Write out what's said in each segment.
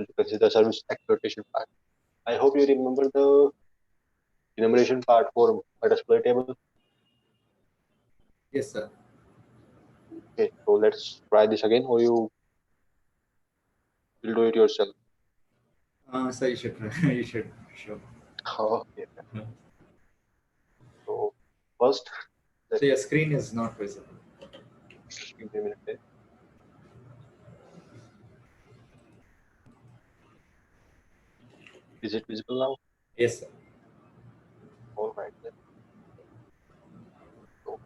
you can see the service exploitation part. I hope you remember the enumeration part for Metasploit table. Yes, sir. Okay, so let's try this again, or you will do it yourself. So you should try. You should show. Okay. So first, let So your me screen is not visible. give me a minute. Is it visible now? Yes, sir. All right. Then. So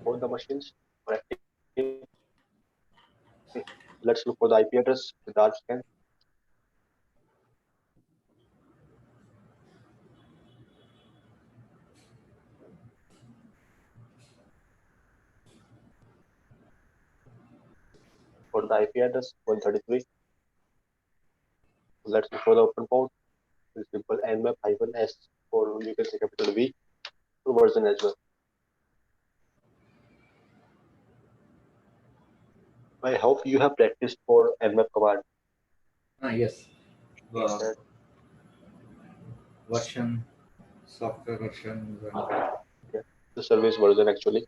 both the machines are active. Okay. Let's look for the IP address with the scan. For the IP address 133. Let's look for the open port. It's simple nmap-s, or you can say capital V for version as well. I hope you have practiced for nmap command. Yes. Yes, Uh, sir. Version, software version. Yeah. The service version actually.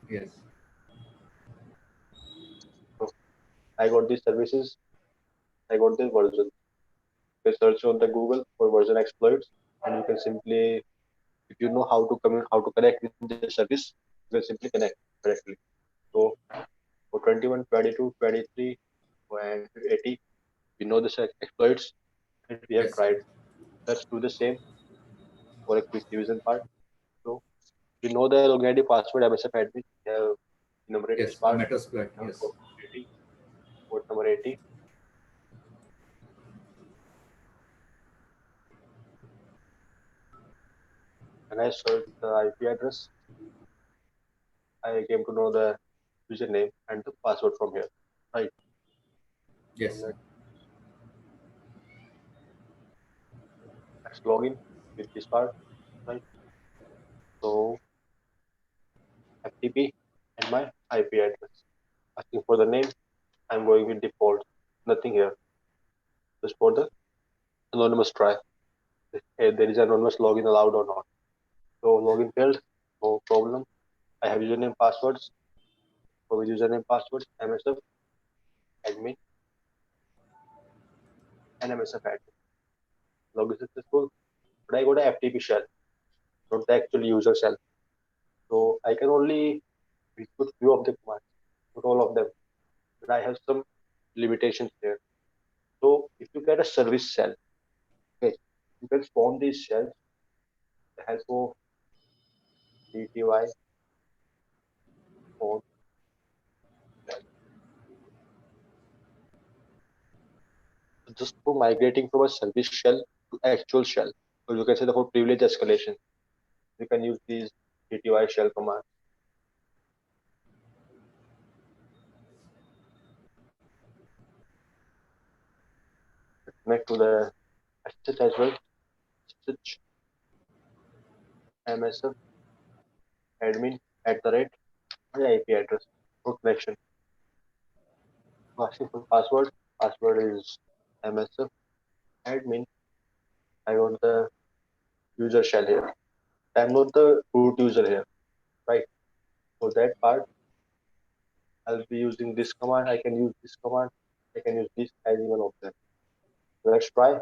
Yes. So I got these services. I got this version. You can search on the Google for version exploits, and you can simply, if you know how to how to connect with the service, you can simply connect correctly. So for 21, 22, 23, and 80, we know the exploits and we have Yes, sir. tried. Let's do the same for a quick revision part. So we know the login ID password MSF admin. We have enumerate this Yes. part. Metasploit. Now Yes. port 80, port number 80. And I search the IP address. I came to know the username and the password from here. Right. So Yes, sir. let's log in with this part. Right. So FTP and my IP address. Asking for the name. I'm going with default. Nothing here. Just for the anonymous try. If there is anonymous login allowed or not. So login failed. No problem. I have username passwords. For username passwords, MSF admin and MSF admin. Login successful. But I got a FTP shell, not the actual user shell. So I can only execute few of the commands, not all of them. But I have some limitations there. So if you get a service shell, okay, you can spawn these shells with the help of DTY spawn shell. So just for migrating from a service shell to actual shell, or you can say the whole privilege escalation, you can use these DTY shell commands. Connect to the SSH as well. SSH MSF admin @ my IP address for connection. Asking for password. Password is MSF admin. I want the user shell here. I'm not the root user here, right? For that part, I'll be using this command. I can use this command. I can use this as one of them. Let's try.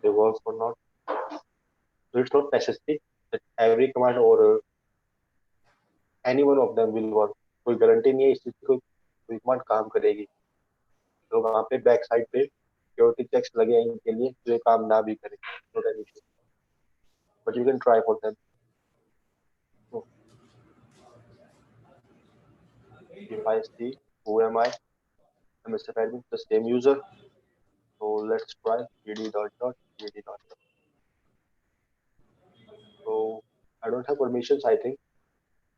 They work or not. So it's not necessary that every command or any one of them will work. कोई guarantee नहीं है इस चीज को कोई command काम करेगी तो वहाँ पे बैक साइड पे सिक्योरिटी चेक्स लगे हैं इनके लिए जो ये काम ना भी करे not an issue but you can try for them so if I see who am I'm Mr. Admin the same user so let's try dd.dd. So I don't have permissions I think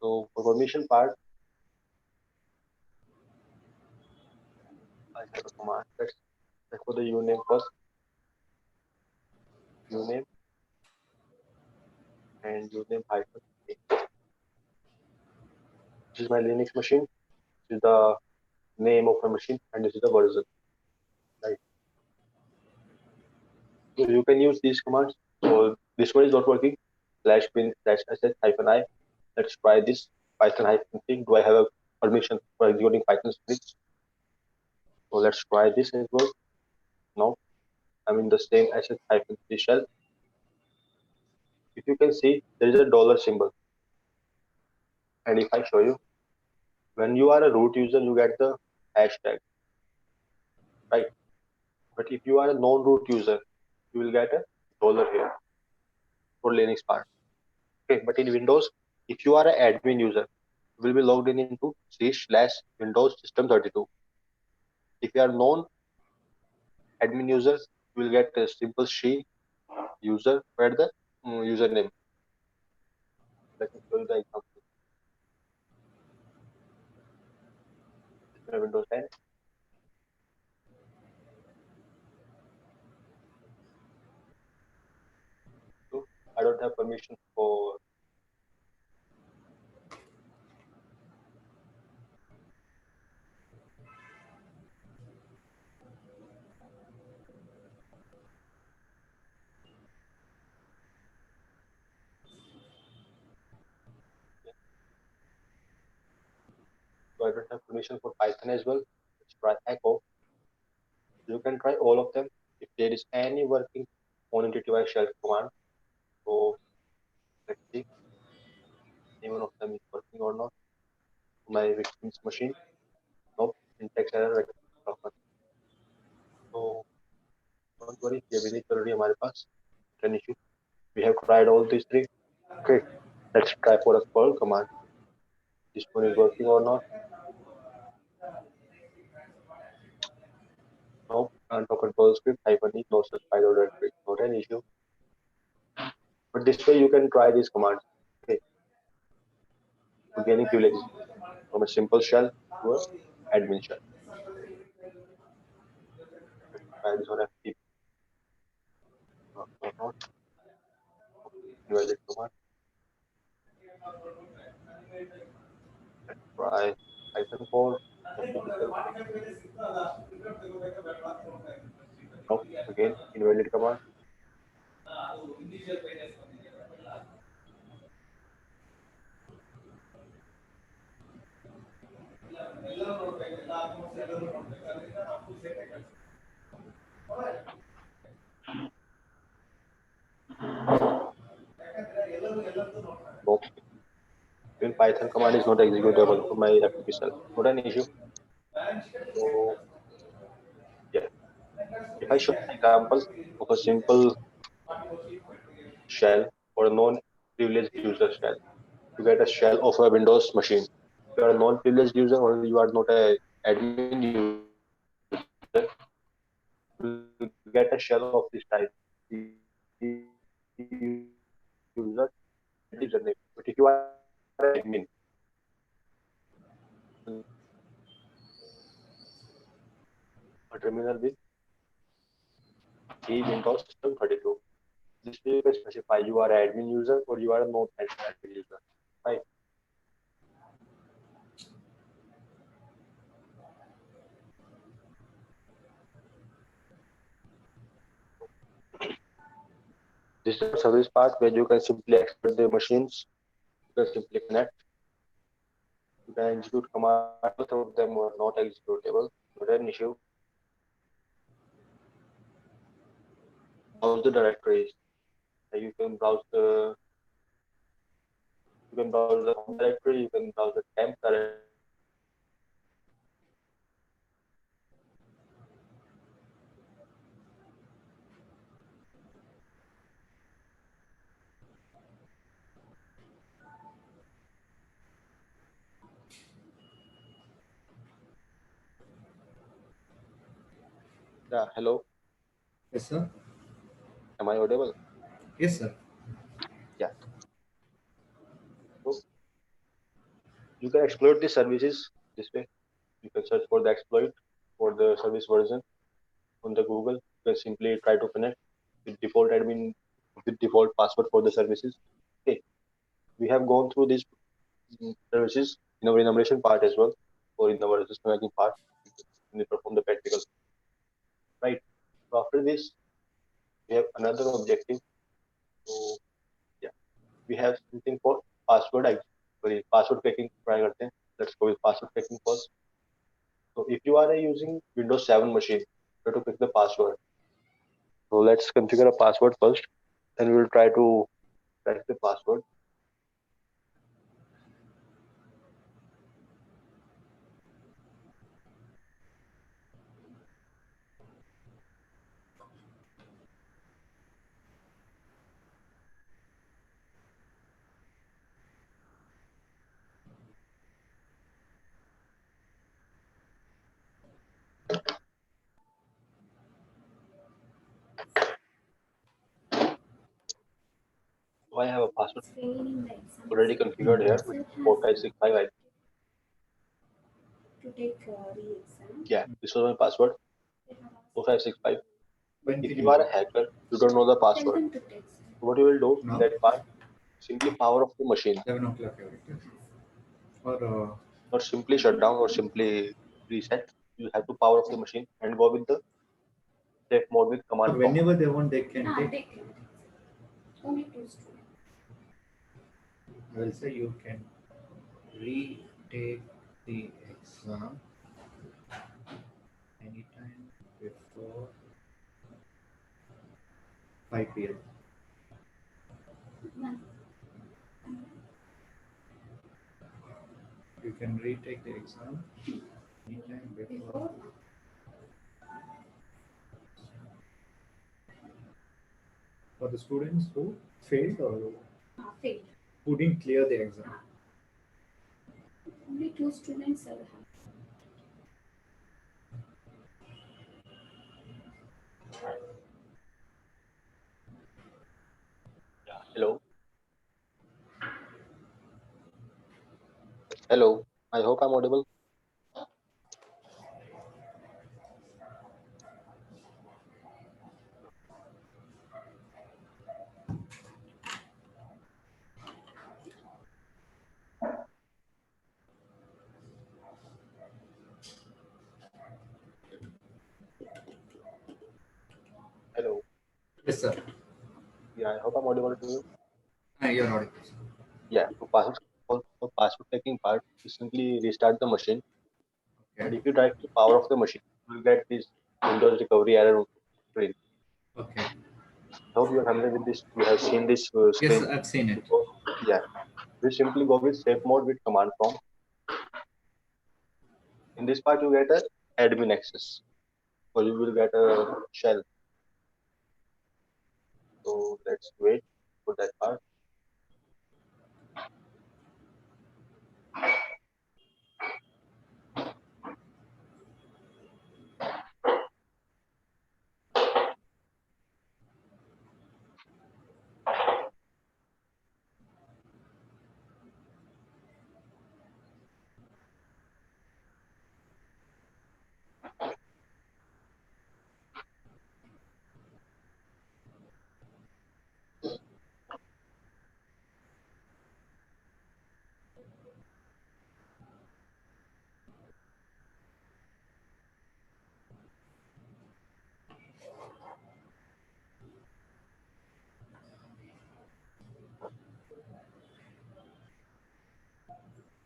so for permission part I have a command let's check for the uname first uname and uname hyphen a. This is my Linux machine. This is the name of my machine and this is the version. So you can use these commands. So this one is not working. Slash bin slash sh hyphen I. Let's try this Python hyphen thing. Do I have a permission for executing Python scripts? So let's try this as well. No, I'm in the same sh hyphen c shell. If you can see, there is a dollar symbol. And if I show you, when you are a root user, you get the hashtag, right? But if you are a non-root user, you will get a dollar here for Linux part. Okay, but in Windows, if you are an admin user, you will be logged in into c/Windows System 32. If you are non-admin user, you will get a simple C user where the username. Let me show you the example. Windows 10. So I don't have permission for. So I don't have permission for Python as well. Let's try Echo. You can try all of them. If there is any working on intuitive shell command, so let's see any one of them is working or not. My victim's machine. Nope. Syntax error. So don't worry, ये भी नहीं चल रही है हमारे पास. An issue. We have tried all these three. Okay, let's try for a Perl command. This one is working or not? No. And token Perl script hyphen e no such file or directory. Not an issue. But this way you can try these commands. Okay, for gaining privileges from a simple shell to a admin shell. Try this on FTP or not. Invalid command. Try Python core. FTP shell. No. Again, invalid command. No. Even Python command is not executable for my FTP shell. Not an issue. So yeah. If I show an example of a simple shell or a non-privileged user shell, you get a shell of a Windows machine. If you are a non-privileged user or you are not a admin user, you will get a shell of this type. The user get the username. But if you are an admin, a terminal with E Windows System 32. This way you can specify you are an admin user or you are a non-admin user. Right. This is the service part where you can simply exploit the machines. You can simply connect. You can execute commands. Both of them are not executable. Not an issue. Browse the directories. You can browse the home directory. You can browse the temp directory. Yeah. Hello. Yes, sir. Am I audible? Yes, sir. Yeah. So you can exploit the services this way. You can search for the exploit for the service version on the Google. You can simply try to connect with default admin with default password for the services. Okay, we have gone through these services in our enumeration part as well, or in our system hacking part. We perform the practical, right? So after this, we have another objective. So yeah, we have something for password. Sorry, password cracking. Try करते हैं. Let's go with password cracking first. So if you are using Windows 7 machine, you have to pick the password. So let's configure a password first. Then we will try to crack the password. So I have a password already configured here with 4565. Yeah, this was my password 4565. When If can you you are do? a hacker, you don't know the password. What you will do in Now, that part, simply power off the machine, 11 o'clock every day. Or not simply shut down or simply reset. You have to power off the machine and go with the safe mode with command prompt. whenever they want, they can take. I will say you can retake the exam anytime before 5 p.m. You can retake the exam anytime before. For the students who failed or who didn't clear the exam. Yeah. Hello. Hello. I hope I'm audible. Hello. Yes, sir. Yeah, I hope I'm audible to you. You're audible. Yeah. So password for password checking part, you simply restart the machine. Okay. And if you try to power off the machine, you will get this Windows recovery error screen. Okay. I hope you're familiar with this. You have seen this Yes, screen I've seen it. before. Yeah. We simply go with safe mode with command prompt. In this part, you get a admin access. So you will get a shell. So let's wait for that part.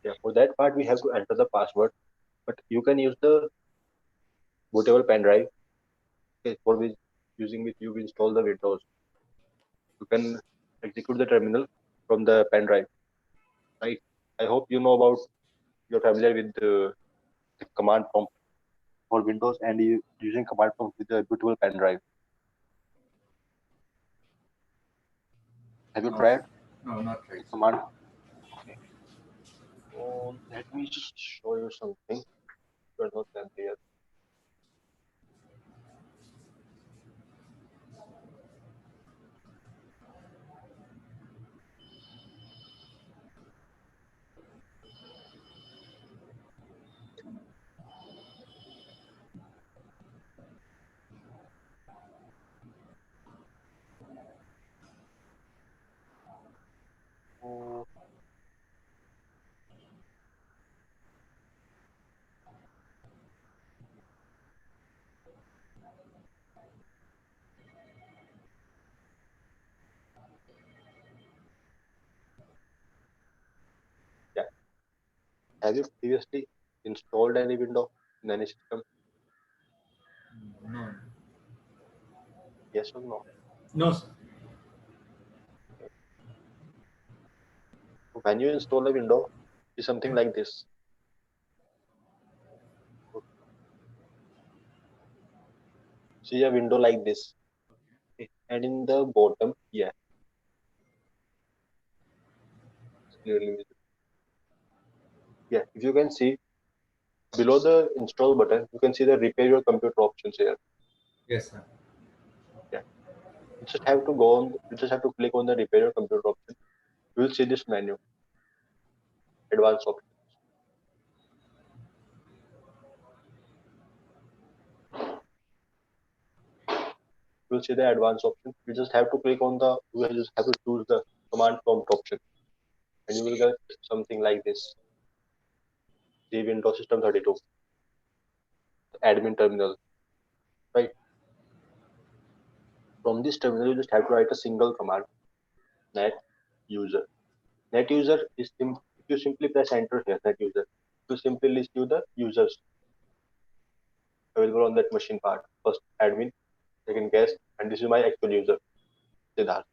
Yeah, for that part, we have to enter the password. But you can use the bootable pen drive, okay, for which using which you install the Windows. You can execute the terminal from the pen drive, right? I hope you know about you're familiar with the command prompt for Windows and you using command prompt with the bootable pen drive. Have you No, tried no, not right. the command? Okay. So let me just show you something. You're not familiar. So, Have you previously installed any Windows in any system? No. Yes or no? No, sir. So when you install a window, it's something like this. See a window like this. Okay. And in the bottom, yeah, it's clearly visible. Yeah, if you can see below the install button, you can see the repair your computer options here. Yes, sir. Yeah, you just have to go on. You just have to click on the repair your computer option. You will see this menu, advanced option. You will see the advanced option. You just have to click on the. You will just have to choose the command prompt option, and you will get something like this: the Windows System 32 admin terminal. Right. From this terminal, you just have to write a single command: net user. Net user is if you simply press enter here, net user, to simply list you the users available on that machine part. First admin, second guest, and this is my actual user, Siddharth.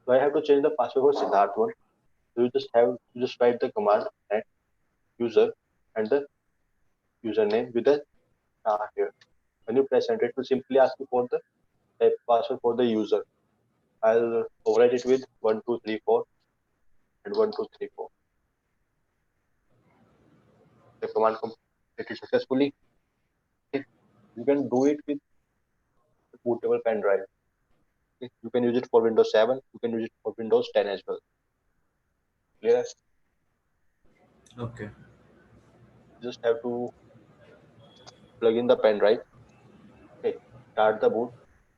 So I have to change the password for Siddharth one. So you just write the command net user and the username with a star here. When you press enter, it will simply ask you for the password for the user. I'll overwrite it with 1234 and 1234. The command completed successfully. Okay. You can do it with the bootable pen drive. Okay. You can use it for Windows 7. You can use it for Windows 10 as well. Clear? Okay. You just have to plug in the pen drive. Okay. Start the boot.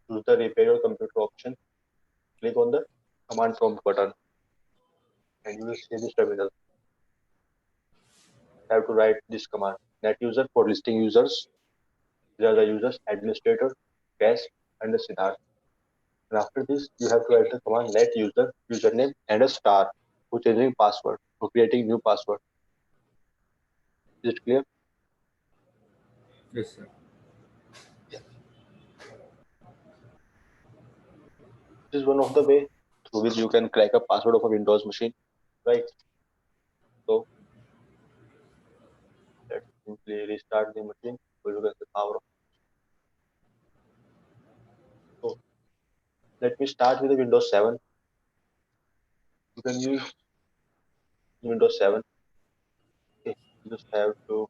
Choose the repair your computer option. Click on the command prompt button, and you will see this terminal. You have to write this command: net user for listing users. These are the users: administrator, guest, and the Siddharth. And after this, you have to write the command net user, username, and a star for changing password, for creating new password. Is it clear? Yes, sir. Yeah. This is one of the way through which you can crack a password of a Windows machine, right? So let's simply restart the machine. So you get the power of. So let me start with the Windows 7. You can use Windows 7. Okay. You just have to.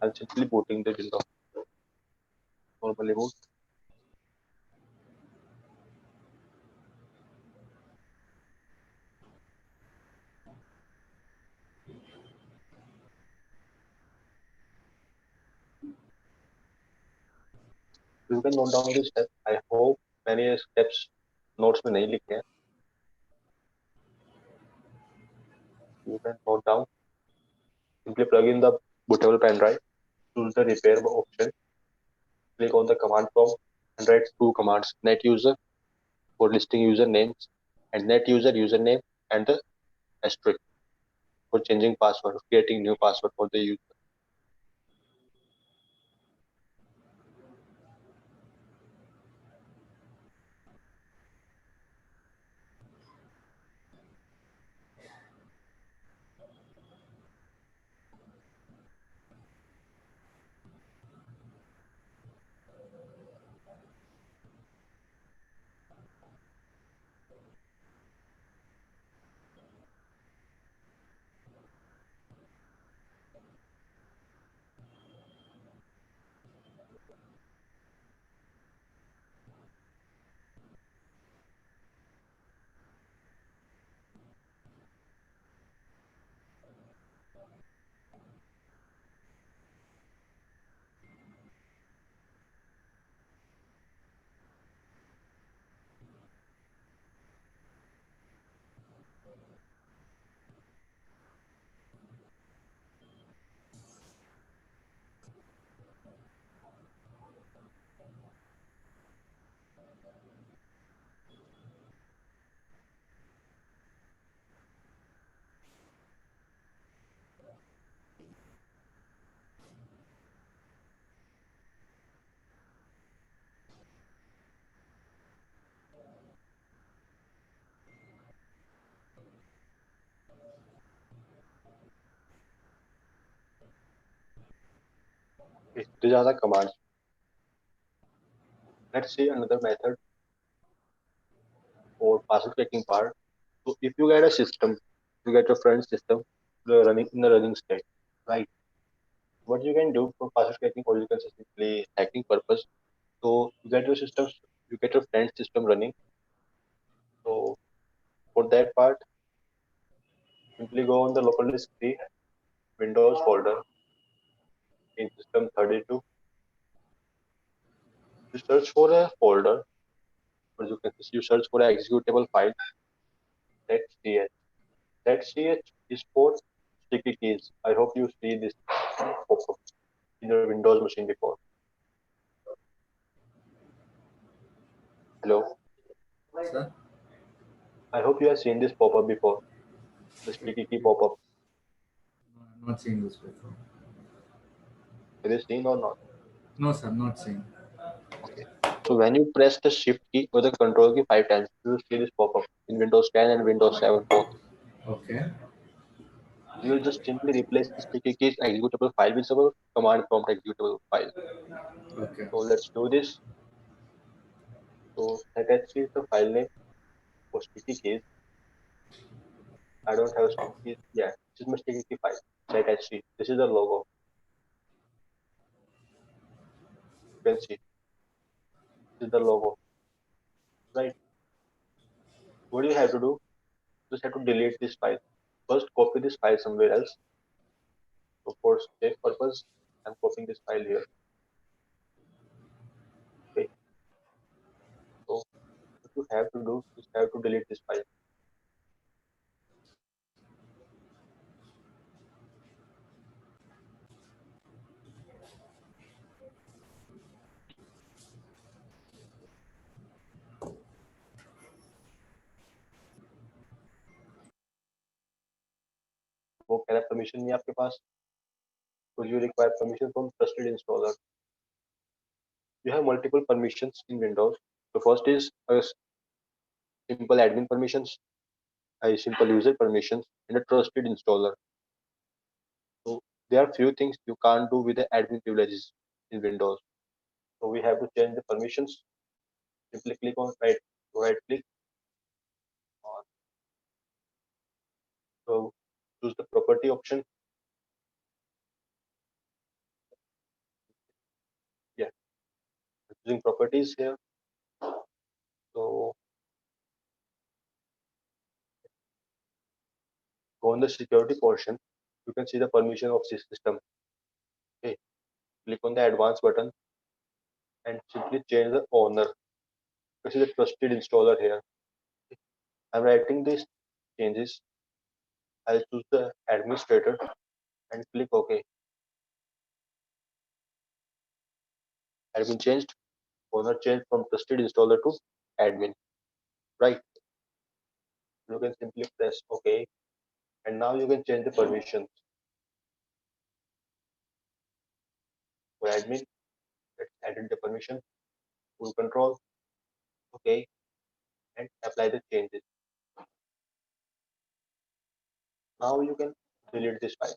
I'm simply booting the Windows normally boot. You can note down this step. I hope many steps notes में नहीं लिखे हैं. You can note down. Simply plug in the bootable pen drive. Choose the repair option. Click on the command prompt and write two commands: net user for listing usernames and net user username and the asterisk for changing password, creating new password for the user. These are the commands. Let's see another method for password cracking part. So if you get a system, you get your friend's system, the running in the running state, right? What you can do for password cracking, or you can say simply hacking purpose. So you get your systems, you get your friend's system running. So for that part, simply go on the local disk C Windows folder in system 32. You search for a folder, or you search for an executable file. .ch. .ch is for sticky keys. I hope you see this pop-up in your Windows machine before. Hello. Sir, I hope you have seen this pop-up before. The sticky key pop-up. no, I'm not seeing this before. Have you seen or not? No, sir, not seeing. Okay. So when you press the Shift key or the Control key 5 times, you will see this pop-up in Windows 10 and Windows 7 both. Okay. You will just simply replace the sticky keys executable file with our command prompt executable file. Okay. So let's do this. So attach is the file name for sticky keys. I don't have sticky keys. Yeah, this is my sticky key file. Attach. This is the logo. You can see this is the logo. Right. What do you have to do? Just have to delete this file. First, copy this file somewhere else. So for safe purpose, I'm copying this file here. Okay. So what you have to do is have to delete this file. वो कह रहा है permission नहीं है आपके पास. So you require permission from trusted installer. You have multiple permissions in Windows. The first is a simple admin permissions, a simple user permissions, and a trusted installer. So there are few things you can't do with the admin privileges in Windows. So we have to change the permissions. Simply click on right click on, so choose the property option. Yeah, using properties here. So go on the security portion. You can see the permission of this system. Okay, click on the advanced button and simply change the owner. This is a trusted installer here. I'm writing these changes. I'll choose the administrator and click OK. Admin changed. Owner changed from trusted installer to admin. Right. You can simply press OK. And now you can change the permissions. For admin, let's edit the permission. Full control. OK. And apply the changes. Now you can delete this file.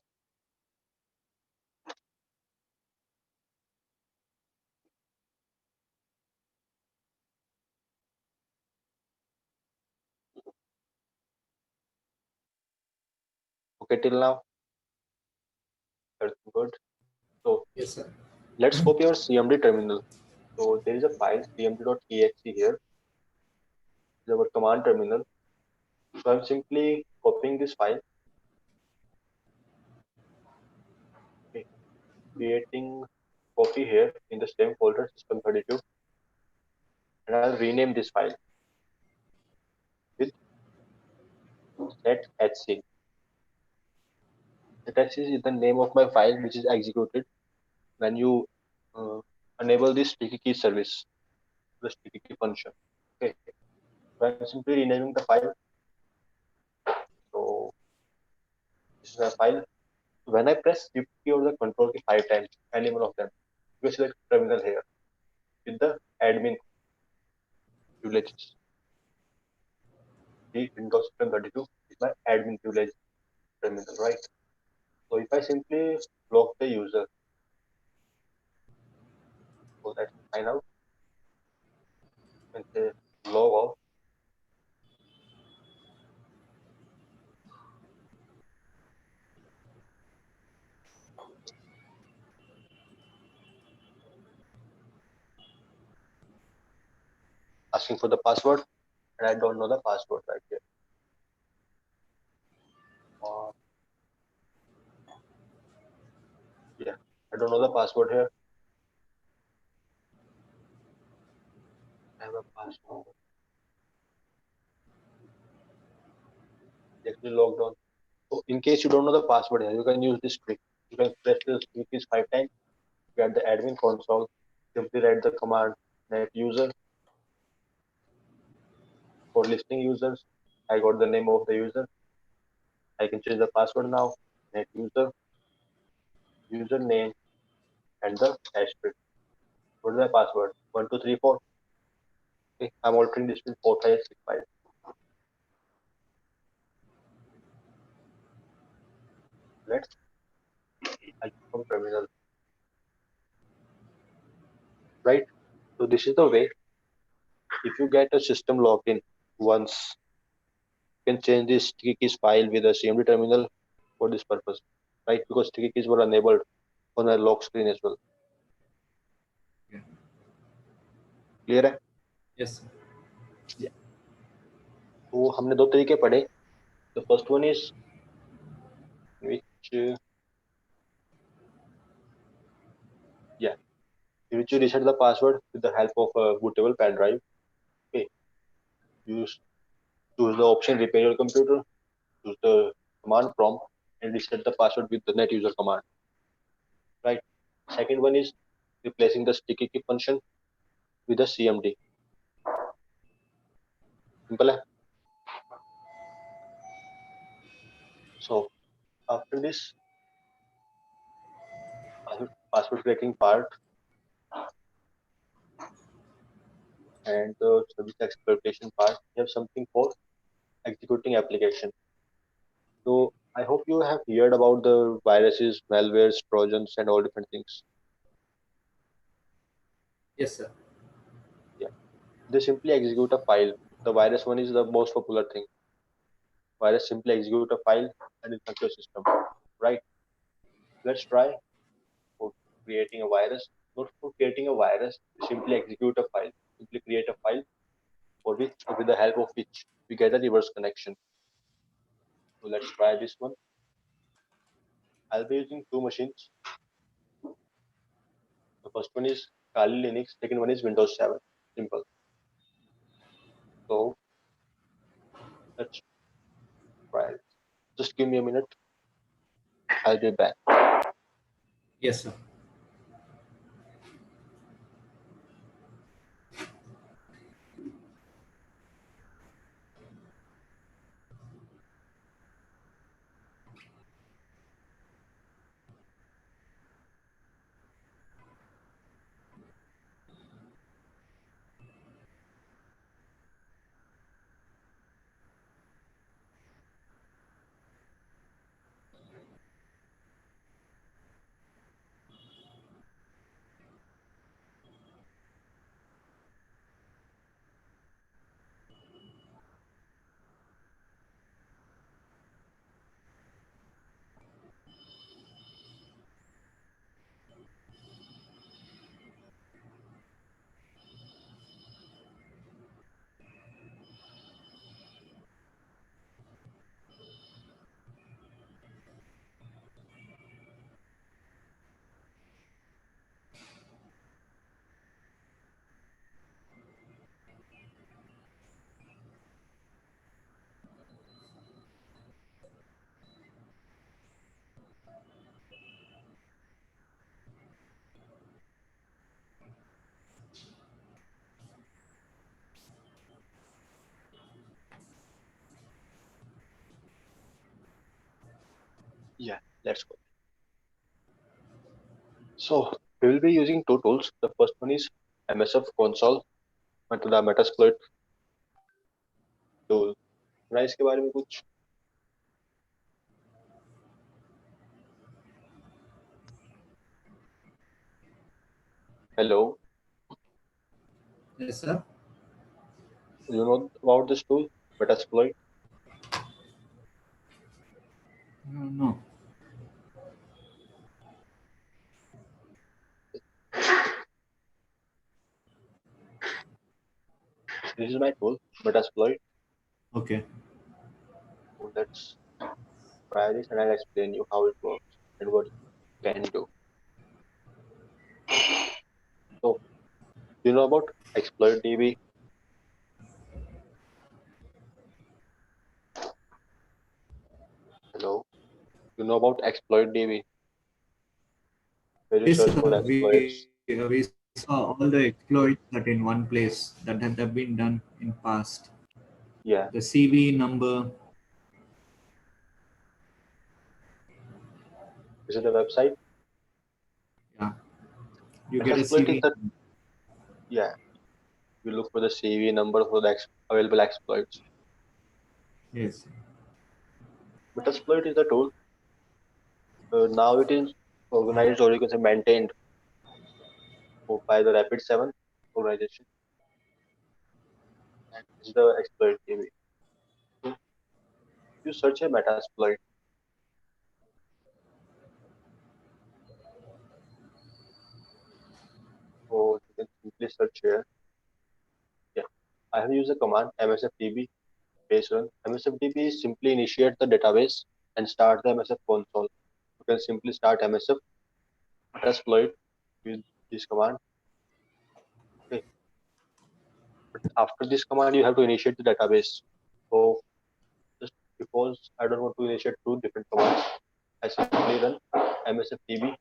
Okay, till now, that's good. So Yes, sir. let's copy our CMD terminal. So there is a file cmd.exe here. This is our command terminal. So I'm simply copying this file, okay, creating copy here in the same folder system 32, and I'll rename this file with sethc. Sethc is the name of my file which is executed when you uh, enable this sticky key service, the sticky key function. Okay, so I'm simply renaming the file. So this is a file. When I press Shift key or the Control key 5 times, any one of them, you can select terminal here with the admin privileges. The Windows System 32 is my admin privilege terminal, right? So if I simply block the user, sign out and say log off. Asking for the password, and I don't know the password right here. Uh, yeah, I don't know the password here. I have a password. Actually logged on. So in case you don't know the password here, you can use this trick. You can press the trick keys 5 times. Get the admin console. Simply write the command net user for listening users. I got the name of the user. I can change the password now. Net user, username, and the asterisk. What is my password? 1234. Okay, I'm altering this to 4565. Let's I from terminal. Right. So this is the way. If you get a system login once, you can change this sticky keys file with a CMD terminal for this purpose. Right? Because sticky keys were enabled on a lock screen as well. Yeah. Clear है? Yes, sir. Yeah. तो हमने दो तरीके पढ़े. The first one is which yeah, in which you reset the password with the help of a bootable pen drive. Okay, you choose the option repair your computer, choose the command prompt, and reset the password with the net user command. Right. Second one is replacing the sticky key function with a CMD. Simple है. So after this password cracking part and the service exploitation part, we have something for executing application. So I hope you have heard about the viruses, malwares, trojans, and all different things. Yes, sir. Yeah, they simply execute a file. The virus one is the most popular thing. Virus simply execute a file and infect your system. Right? Let's try for creating a virus. Not for creating a virus, we simply execute a file. Simply create a file for which, with the help of which, we get a reverse connection. So let's try this one. I'll be using two machines. The first one is Kali Linux, second one is Windows 7. Simple. So let's try it. Just give me a minute. I'll be back. Yes, sir. Yeah, let's go. So we will be using two tools. The first one is MSF console, मतलब the Metasploit tool. ना इसके बारे में कुछ hello Yes, sir. You know about this tool, Metasploit? No. This is my tool, Metasploit. Okay. So let's try this and I'll explain you how it works and what it can do. So, you know about exploit DB? Hello? You know about exploit DB, where you Yes, search sir. for exploits? We saw all the exploits that in one place that have been done in past. Yeah. The CV number. This is the website. Yeah. You get a Metasploit is CV. the, yeah, you look for the CV number for the available exploits. Yes. Metasploit is the tool. Now it is organized or you can say maintained by the Rapid7 organization. And this is the exploit DB. So you search a Metasploit. So you can simply search here. Yeah. I have used the command msfdb base run. Msfdb simply initiate the database and start the MSF console. You can simply start MSF Metasploit with this command. Okay. But after this command, you have to initiate the database. So just because I don't want to initiate two different commands, I simply run msfdb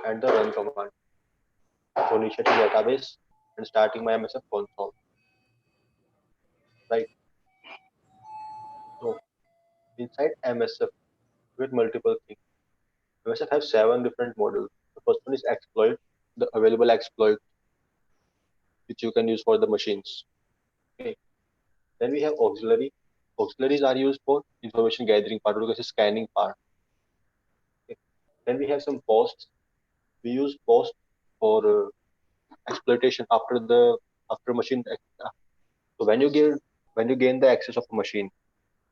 and the run command. So initiating database and starting my MSF console. Right. So inside MSF with multiple things. MSF have 7 different modules. The first one is exploit, the available exploit which you can use for the machines. Okay. Then we have auxiliary. Auxiliaries are used for information gathering part, or you can say scanning part. Okay. Then we have some posts. We use post for exploitation after machine. So when you gain the access of a machine,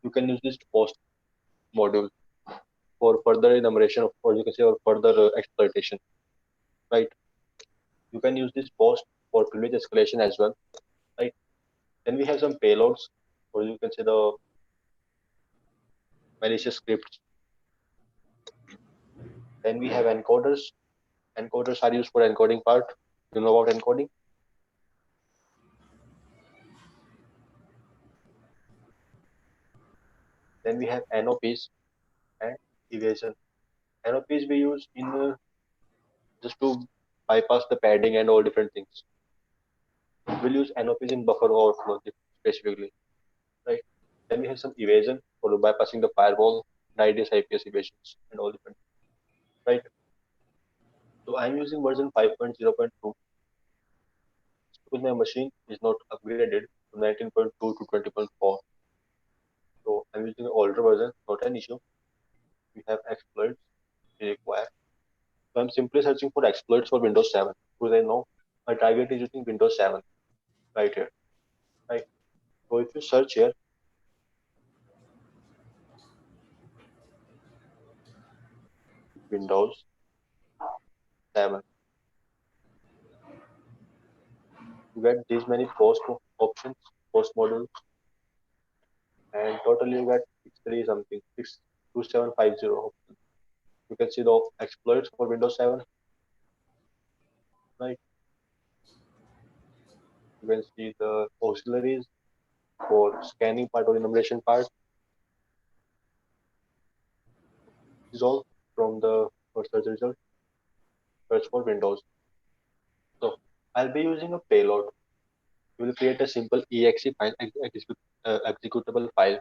you can use this post module for further enumeration of, or you can say, or further exploitation. Right. You can use this post for privilege escalation as well. Right. Then we have some payloads, or you can say the malicious scripts. Then we have encoders. Encoders are used for encoding part. You know about encoding? Then we have NOPs and evasion. NOPs we use in just to bypass the padding and all different things. We'll use NOPs in buffer overflow specifically, right? Then we have some evasion for bypassing the firewall, and IDS IPS evasions and all different, right? So I'm using version 5.0.2 because my machine is not upgraded from 19.2 to 20.4. So I'm using an older version, not an issue. We have exploits we require. So I'm simply searching for exploits for Windows 7 because I know my target is using Windows 7 right here, right? So if you search here, Windows 7, you get these many post options, post modules, and totally you get 63 something, 62750 options. You can see the exploits for Windows 7, right? You can see the auxiliaries for scanning part or enumeration part. This is all from the search result, search for Windows. So I'll be using a payload. We will create a simple exe file, executable file,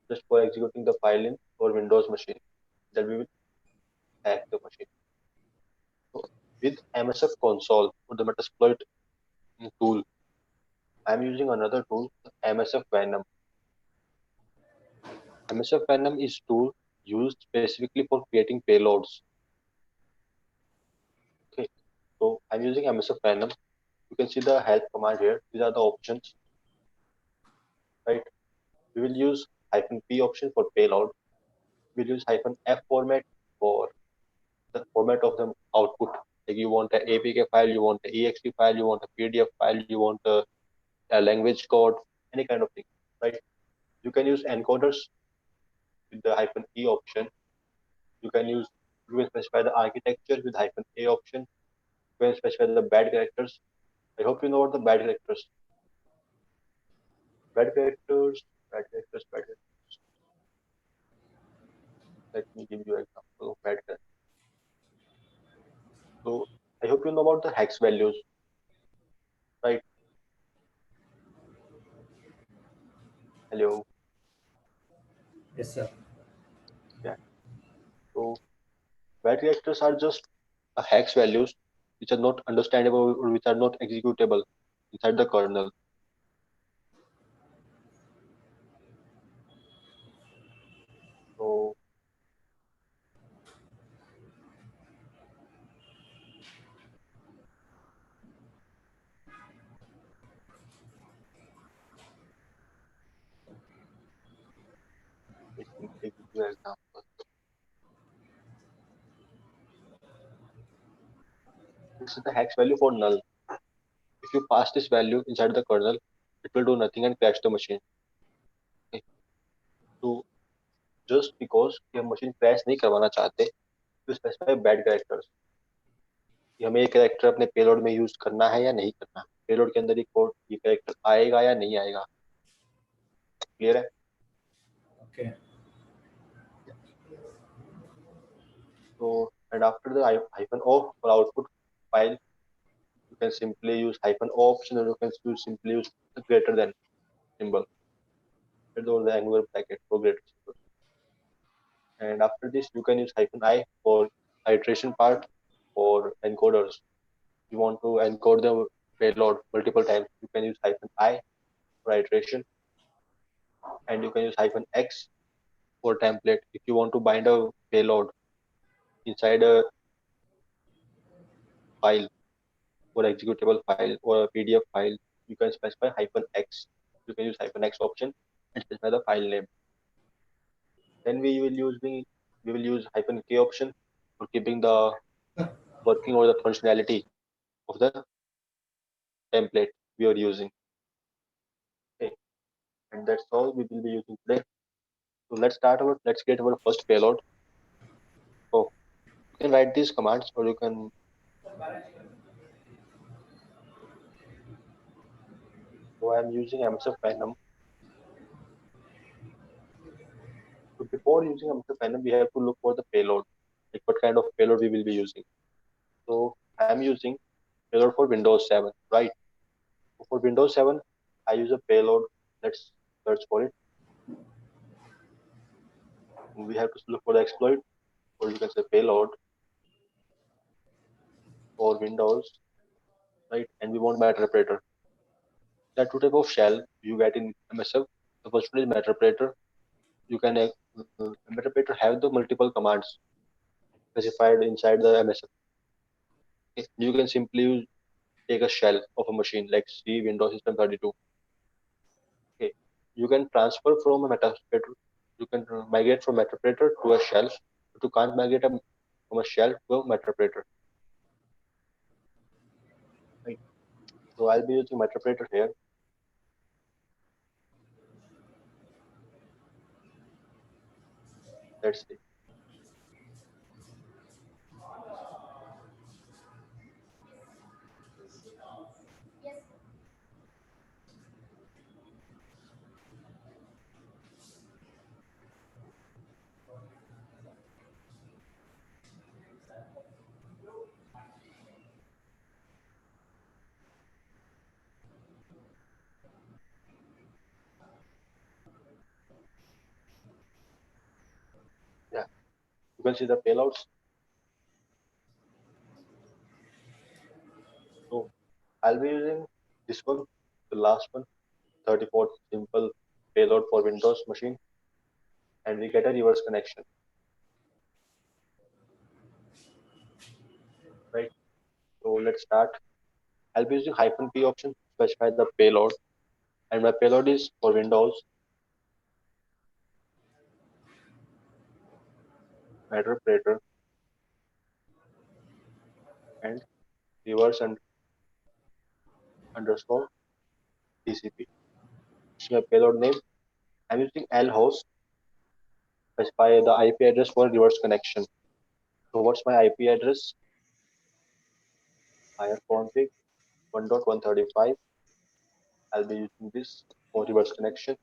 just for executing the file in our Windows machine. That we will hack the machine. So with MSF console or the Metasploit tool, I'm using another tool, MSF Venom. MSF Venom is tool used specifically for creating payloads. Okay, so I'm using MSF Venom. You can see the help command here. These are the options, right? We will use -p option for payload. We'll use -f format for the format of the output. Like you want an APK file, you want an ext file, you want a PDF file, you want a language code, any kind of thing, right? You can use encoders with the -e option. You can use you can specify the architecture with -a option. You can specify the bad characters. I hope you know about the bad characters. Bad characters, bad characters, bad characters. Let me give you an example of bad characters. So I hope you know about the hex values, right? Hello. Yes, sir. Yeah. So bad characters are just hex values which are not understandable or which are not executable inside the kernel. So let me give you an example. This is the hex value for null. If you pass this value inside the kernel, it will do nothing and crash the machine. Okay. So just because ये machine crash नहीं करवाना चाहते, तो specify bad characters. कि हमें ये character अपने payload में यूज करना है या नहीं करना, पेलोड के अंदर ये कोड ये कैरेक्टर आएगा या नहीं आएगा. क्लियर है? Okay. So and after the hyphen o for output file, you can simply use hyphen o option, or you can simply use the greater than symbol or the angular bracket for greater symbol. And after this, you can use hyphen I for iteration part for encoders. You want to encode the payload multiple times, you can use hyphen I for iteration, and you can use hyphen X for template. If you want to bind a payload inside a file or executable file or a PDF file, you can specify hyphen X. You can use hyphen X option and specify the file name. Then we will use hyphen K option for keeping the working or the functionality of the template we are using. Okay, and that's all we will be using today. So let's get our first payload. So you can write these commands, or you can. So I'm using MSF Venom. So before using MSF Venom, we have to look for the payload, like what kind of payload we will be using. So I'm using payload for Windows 7, right? So for Windows 7, I use a payload. Let's search for it. We have to look for the exploit, or you can say payload for Windows, right? And we want Meterpreter. There are two type of shell you get in MSF. The first one is Meterpreter. You can Meterpreter have the multiple commands specified inside the MSF. Okay. You can simply take a shell of a machine like C Windows System 32. Okay. You can transfer from a Meterpreter. You can migrate from Meterpreter to a shell. But you can't migrate from a shell to a Meterpreter. Right. So I'll be using Meterpreter here. Let's see. Yeah. You can see the payloads. So I'll be using this one, the last one, 34th simple payload for Windows machine, and we get a reverse connection, right? So let's start. I'll be using -p option to specify the payload, and my payload is for Windows, matter operator, and reverse and underscore TCP. This is my payload name. I'm using lhost to specify the IP address for reverse connection. So what's my IP address? Higher config 1.135. I'll be using this for reverse connection.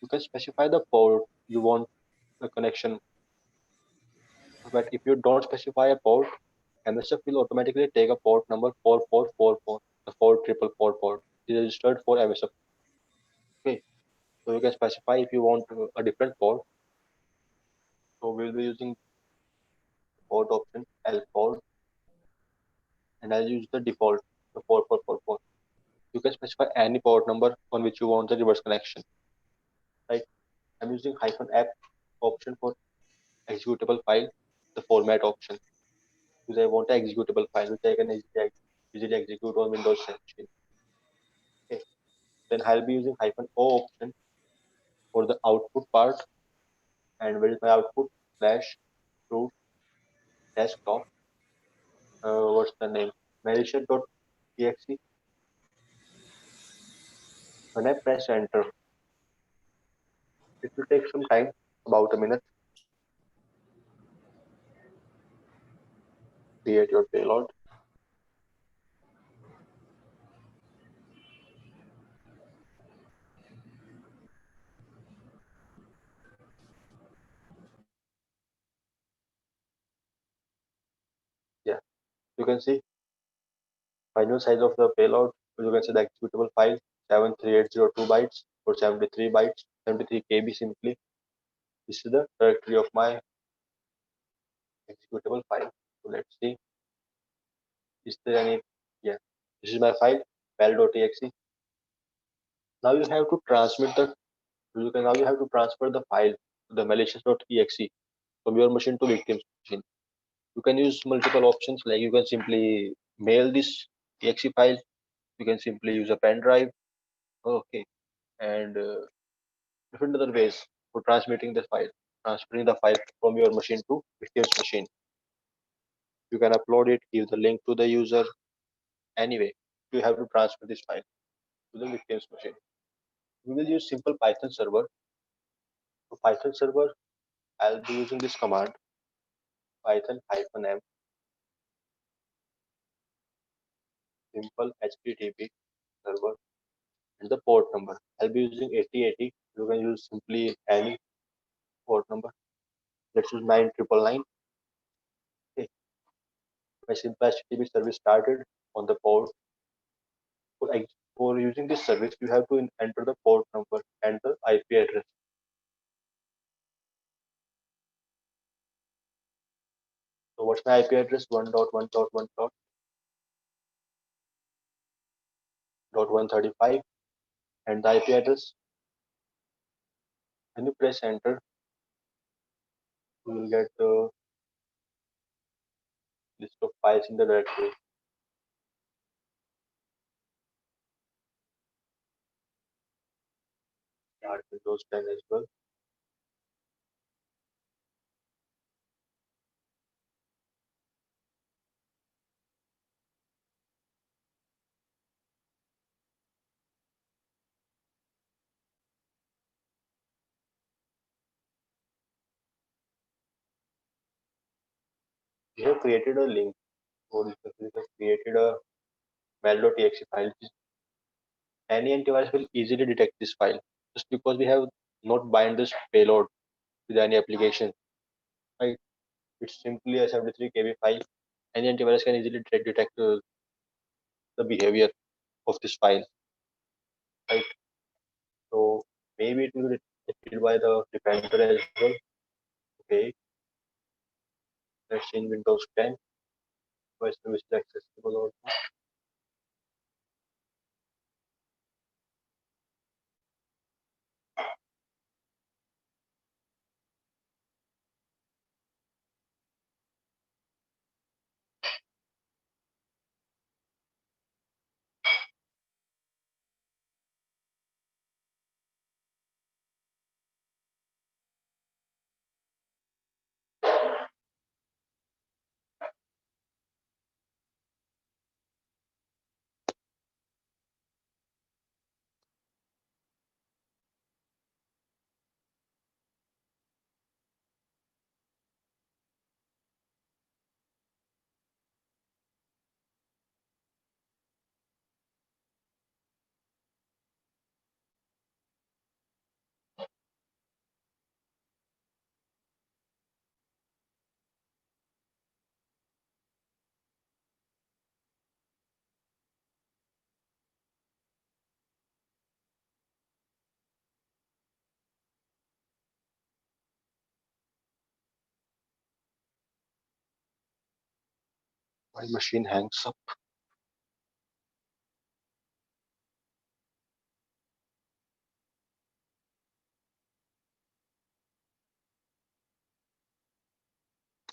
You can specify the port you want the connection, but if you don't specify a port, MSF will automatically take a port number 4444, the 4444 port is registered for MSF. Okay, so you can specify if you want a different port. So we'll be using port option L port, and I'll use the default, the 4444. You can specify any port number on which you want the reverse connection. Right? I'm using -f option for executable file, the format option, because I want an executable file which I can easily execute on Windows machine. Okay. Then I'll be using -o option for the output part, and where is my output? Slash root desktop. What's the name? Enumeration.exe. When I press enter, it will take some time, about a minute, create your payload. Yeah, you can see final size of the payload. You can see the executable file 73802 bytes or 73 bytes, 73 KB simply. This is the directory of my executable file. So let's see, is there any? Yeah, this is my file, val.exe. Now you have to transmit the. You can now you have to transfer the file to the malicious.exe from your machine to victim's machine. You can use multiple options, like you can simply mail this exe file. You can simply use a pen drive. Okay, and different other ways for transmitting the file, transferring the file from your machine to victim's machine. You can upload it, give the link to the user. Anyway, you have to transfer this file to the victim's machine. We will use simple Python server. For Python server, I'll be using this command, python -m simple http server, and the port number. I'll be using 8080. You can use simply any port number. Let's use 9999. Okay. My simple HTTP service started on the port. For using this service, you have to enter the port number and the IP address. So what's my IP address? 1.1.1.135, and the IP address. When you press enter, you will get the list of files in the directory. Start Windows 10 as well. We have created a link, or we have created a mal.txt file. Any antivirus will easily detect this file just because we have not bind this payload with any application. Right? It's simply a 73 KB file. Any antivirus can easily detect the behavior of this file. Right? So maybe it will be detected by the defender as well. Okay, let's see in Windows 10. Why service is accessible also. My machine hangs up.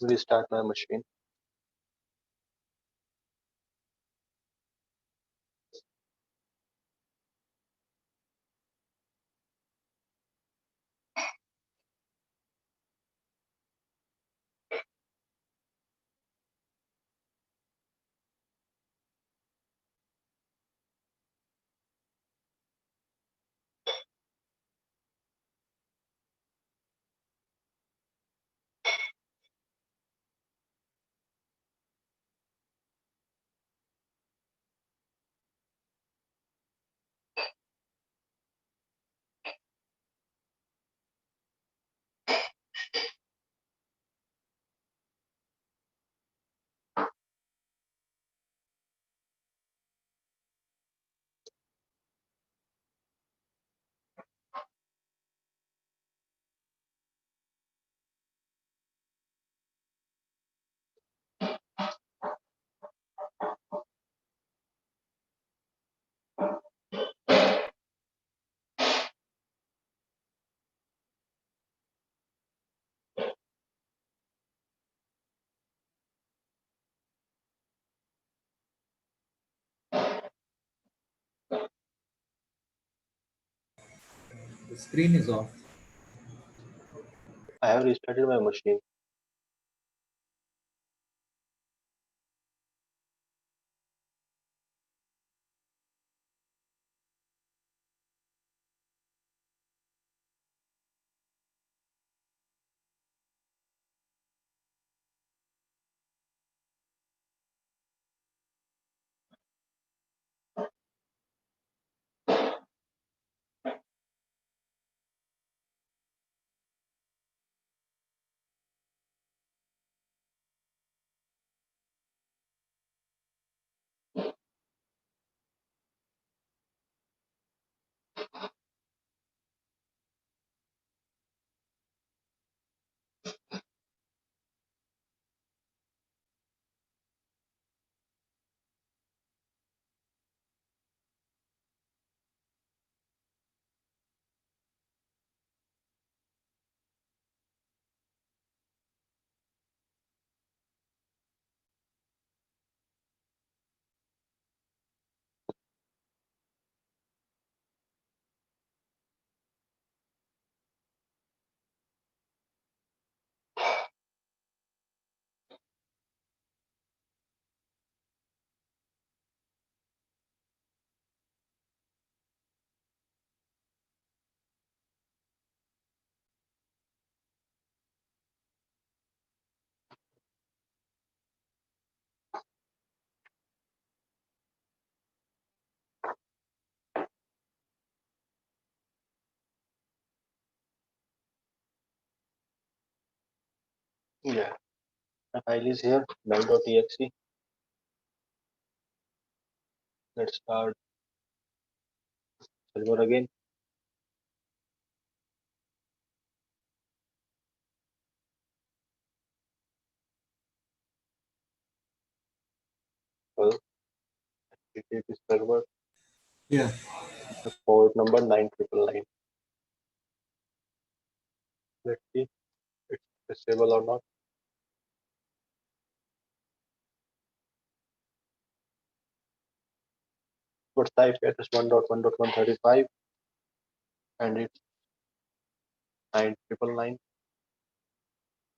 Restart my machine. The screen is off. I have restarted my machine. Yeah. My file is here. Mail.exe. Let's start server again. Well, HTTP server. Yeah. The port number 9999. Let's see it's accessible or not. But the IP address 1.1.135 and it's 9999.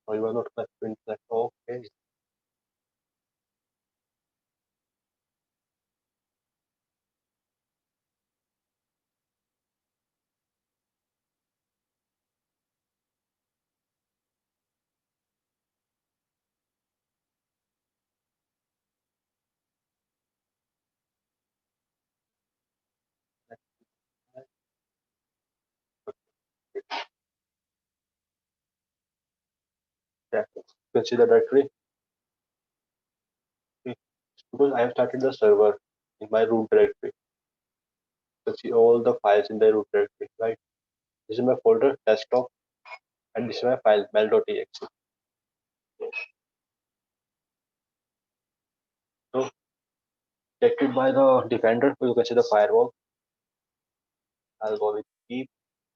Oh, you are not connected to that. Okay. Yeah. You can see the directory. Okay. Because I have started the server in my root directory. You can see all the files in the root directory, right? This is my folder, desktop, and this is my file, mail.exe. So detected by the defender, or you can say the firewall. I'll go with keep.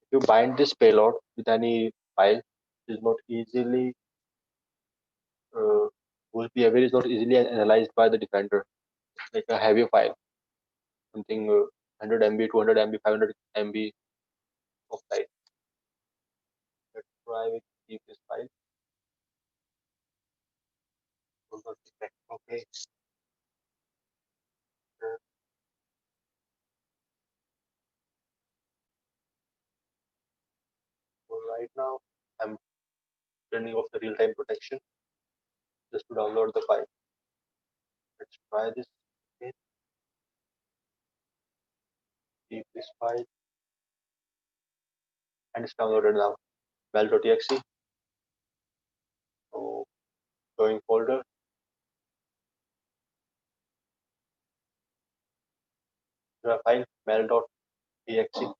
If you bind this payload with any file, it is not easily whose behavior is not easily analyzed by the defender, like a heavy file, something 100 MB, 200 MB, 500 MB of size. Let's try with keep this file. Okay. Uh, So right now I'm turning off the real-time protection just to download the file. Let's try this again. Keep this file and it's downloaded now. Well.exe. So going folder, the file mail.exe.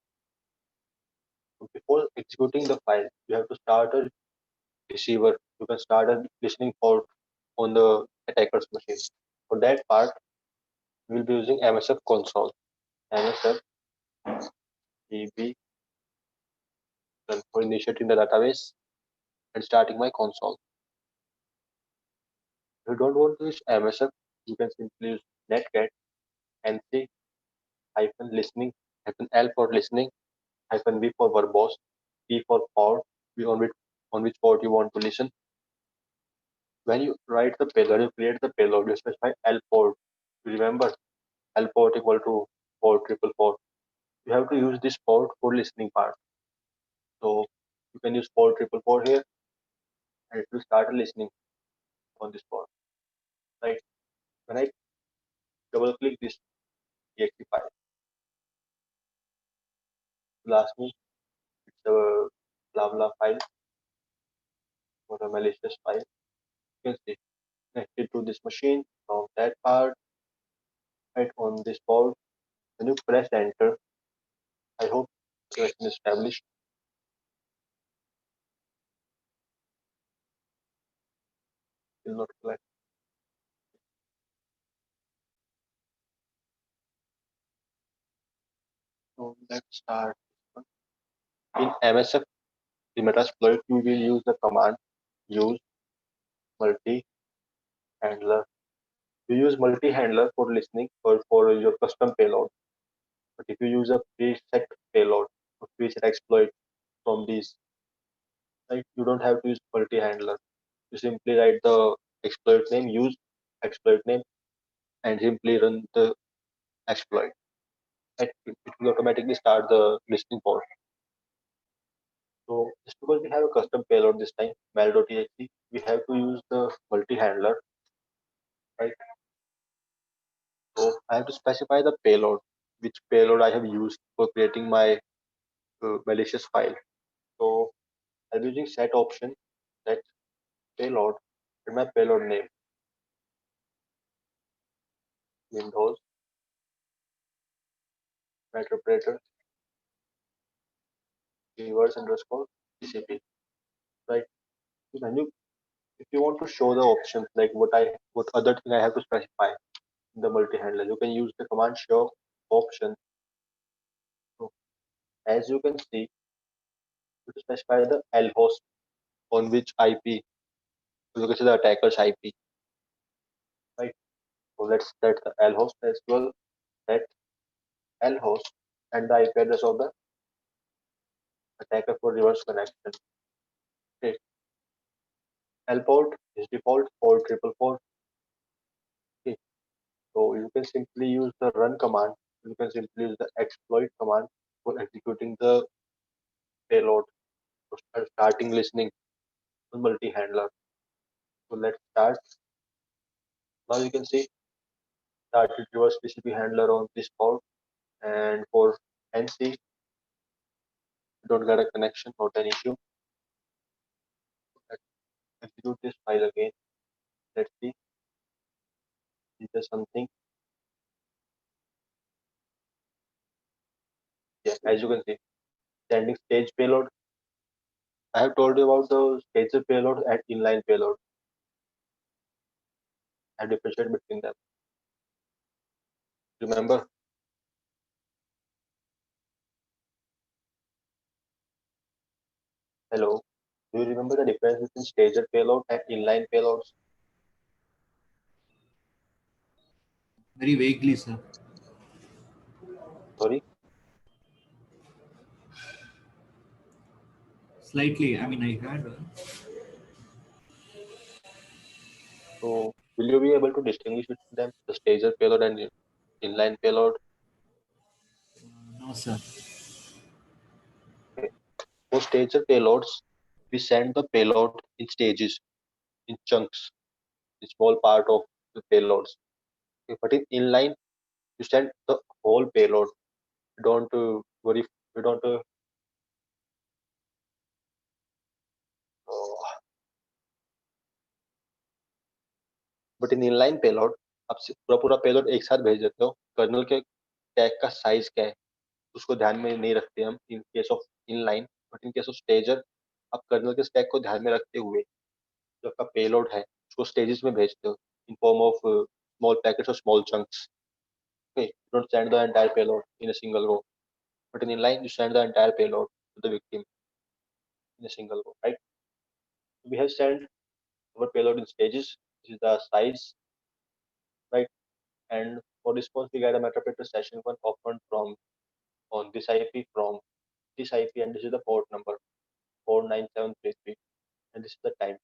So before executing the file, you have to start a receiver. You can start a listening port on the attacker's machine. For that part, we will be using MSF console. MSF DB for initiating the database and starting my console. If you don't want to use MSF, you can simply use netcat nc hyphen listening hyphen L for listening hyphen V for verbose P for port on which port you want to listen. When you write the payload, you create the payload, you specify L port. Remember L port equal to port triple four. You have to use this port for listening part. So you can use port triple four here and it will start listening on this port. Right. When I double click this exe file, it will ask me it's a blah blah file or a malicious file. You can see connected to this machine from that part right on this port. When you press enter, I hope the connection is established. Will not collect. So let's start. In MSF the Metasploit, we will use the command use multi-handler. You use multi-handler for listening or for your custom payload. But if you use a preset payload or preset exploit from these, right, you don't have to use multi-handler. You simply write the exploit name, use exploit name, and simply run the exploit. It will automatically start the listening port. So just because we have a custom payload this time, mal.exe, we have to use the multi-handler, right? So I have to specify the payload, which payload I have used for creating my malicious file. So I'm using set option, set payload, and my payload name, Windows, interpreter, keywords underscore TCP, right? So when you, if you want to show the options like what other thing I have to specify in the multi-handler, you can use the command show option. So as you can see, to specify the L host on which IP, you can see the attacker's IP, right? So let's set the L host as well, set L host and the IP address of the attacker for reverse connection. Okay. L port is default port triple four. Okay. So you can simply use the run command. You can simply use the exploit command for executing the payload for starting listening to multi-handler. So let's start. Now you can see started reverse TCP handler on this port, and for NC you don't get a connection, not an issue. Let's execute this file again. Let's see, is there something? Yeah, as you can see, sending stage payload. I have told you about the stage payload and inline payload. I differentiate between them. Remember? Hello. Do you remember the difference between staged payload and inline payloads? Very vaguely, sir. Sorry. Slightly. I mean, I had. So, will you be able to distinguish between them, the staged payload and inline payload? No, sir. Okay. For staged payloads, we send the payload in stages, in chunks, in small part of the payloads. Okay. But in inline, you send the whole payload. Don't worry. You don't. Uh, but in inline payload आप पूरा पूरा payload एक साथ भेज देते हो colonel के tag का साइज क्या है उसको ध्यान में नहीं रखते हम in case of inline but in case of stager आप कर्नल के स्टैक को ध्यान में रखते हुए जो आपका पेलोड है उसको स्टेजेस में भेजते हो in form of small packets और small chunks okay you don't send the entire payload in a single go but in inline you send the entire payload to the victim in a single go right we have sent our payload in stages this is the size right and for response we get a metapeta session one opened from on this IP from this IP and this is the port number 49733 and this is the time.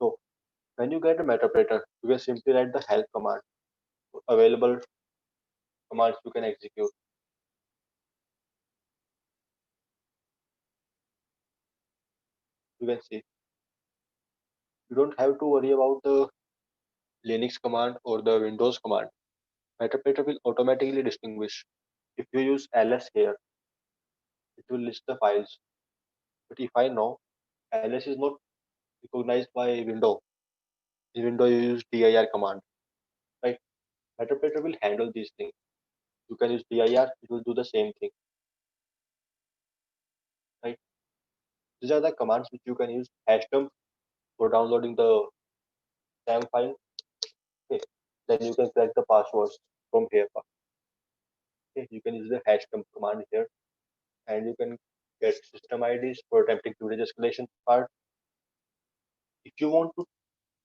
So when you get a metapeta, you can simply write the help command. Available commands you can execute. You can see you don't have to worry about the Linux command or the Windows command. Metapeta will automatically distinguish. If you use ls here, it will list the files. But if I know ls is not recognized by window, in window you use dir command, right? Metapeta will handle these things. You can use dir, it will do the same thing, right? These are the commands which you can use. Hashtag for downloading the SAM file. Okay. Then you can select the passwords from here. Okay. You can use the hashtag command here, and you can get system IDs for attempting privilege escalation part. If you want to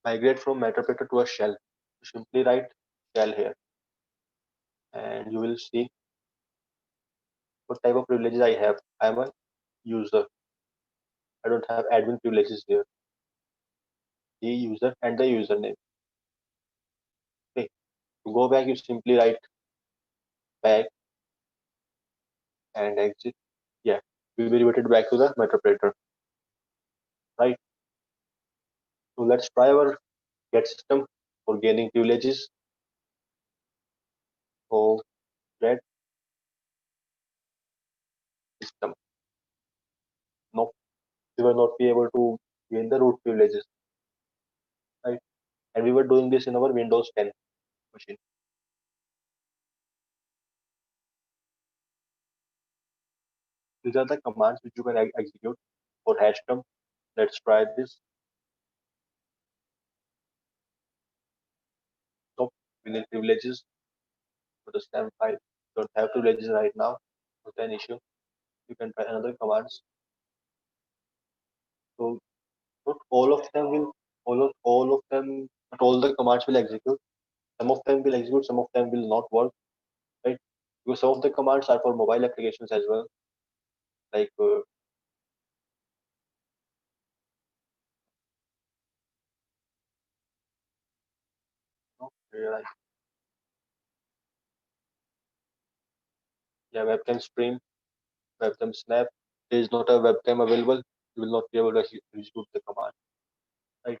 migrate from Metapeta to a shell, you simply write shell here, and you will see what type of privileges I have. I am a user. I don't have admin privileges here. The user and the username. Okay. To go back, you simply write back and exit. Yeah, we'll be reverted back to the Metapeta. Right. So let's try our get system for gaining privileges. So get system. No, we will not be able to gain the root privileges, right? And we were doing this in our Windows 10 machine. These are the commands which you can execute for hashtag. Let's try this. So we need privileges for the SAM file. Don't have privileges right now. Not an issue. You can try another commands. So not all of them will all of them not all the commands will execute. Some of them will execute, some of them will not work, right? Because some of the commands are for mobile applications as well, like like, yeah, webcam stream, webcam snap. There is not a webcam available. You will not be able to execute the command, right?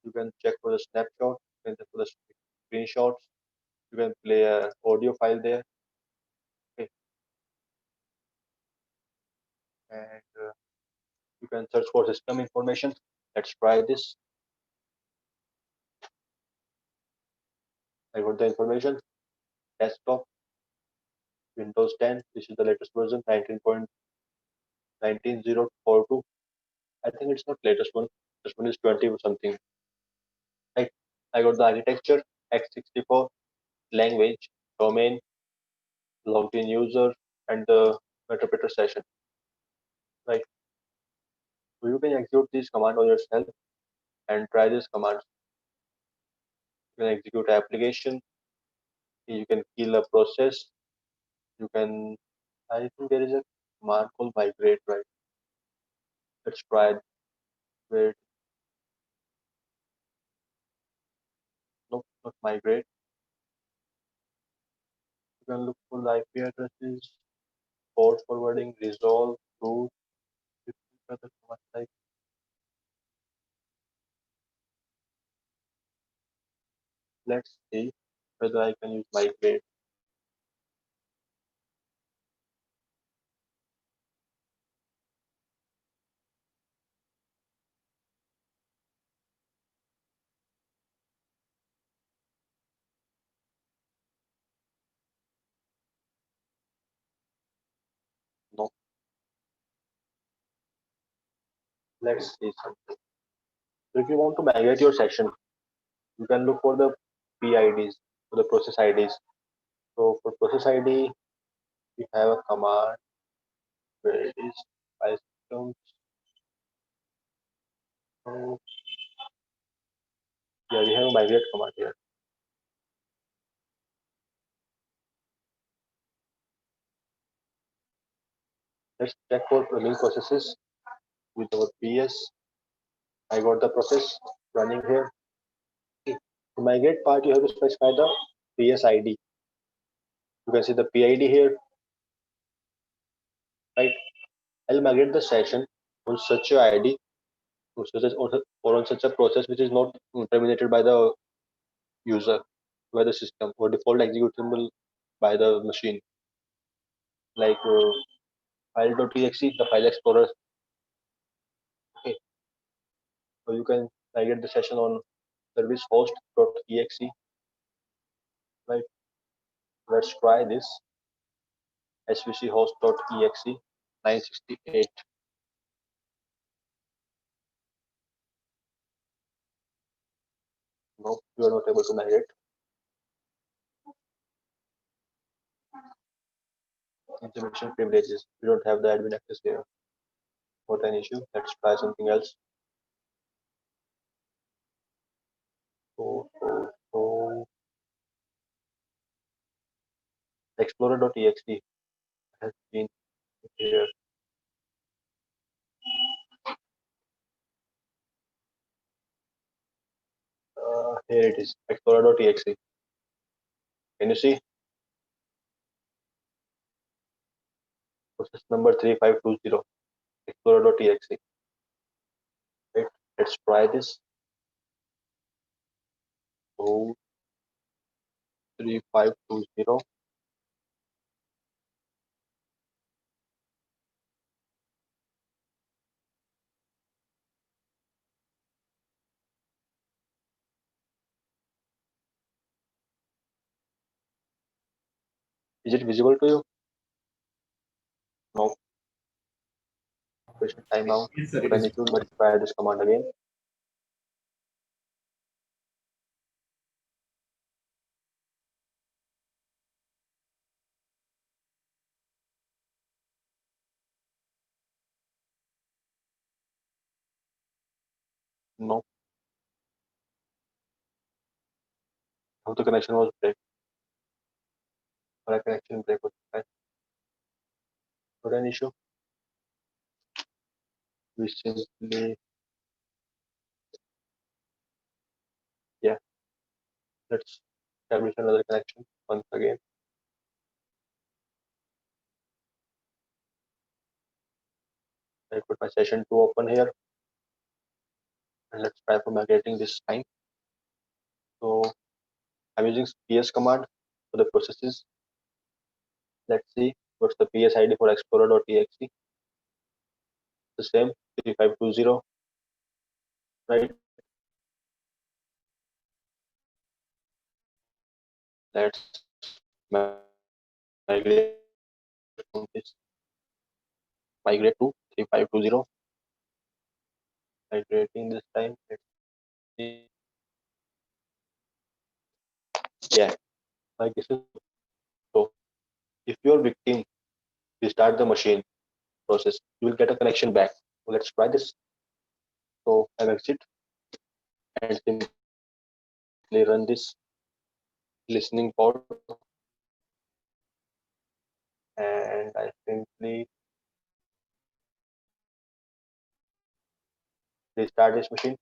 You can check for the snapshot, you can check for the screenshots, you can play a audio file there, okay? And you can search for system information. Let's try this. I got the information. Desktop, Windows 10. This is the latest version, 19.19042. I think it's not latest one. This one is 20 or something. Right. I got the architecture, x64, language. domain, logged in user, and the interpreter session. Right. So you can execute these commands on yourself and try these commands. You can execute application. You can kill a process. You can. I think there is a command called migrate. Right. Let's try it. Where no, not migrate. You can look for the IP addresses, port forwarding, resolve, root, different other command type. Let's see whether I can use migrate. No. Let's see something. So if you want to migrate your session, you can look for the PIDs, for the process IDs. So for process ID, we have a command where it is file systems. So yeah, we have a migrate command here. Let's check for running processes with our PS. I got the process running here. Okay. To migrate part, you have to specify the PS ID. You can see the PID here, right? I'll migrate the session on such a ID or on such a process which is not terminated by the user, by the system, or default executable by the machine, like file.exe, the file explorer. Okay, so you can migrate the session on service host.exe, right? Let's try this svc host.exe 968. No, you are not able to migrate. Information privileges. We don't have the admin access here. What an issue. Let's try something else. So explorer.exe has been here. Here it is, explorer.exe. Can you see? Process number 3520, explorer.exe. Right? Let's try this. So 3520. Is it visible to you? No. Operation timeout. Yes, sir, What it I is. need to try this command again. No. How the connection was break. Or a connection break was right. What an issue. We simply yeah. Let's establish another connection once again. I put my session 2 open here and let's try for migrating this time. So I'm using ps command for the processes. Let's see what's the ps ID for explorer.exe. The same 3520, right? Let's migrate from this, migrate to 3520. Migrating this time. Let's see. Yeah, like this is your victim restart the machine process, you will get a connection back. So let's try this. So I exit and simply run this listening pod, and I simply restart this machine.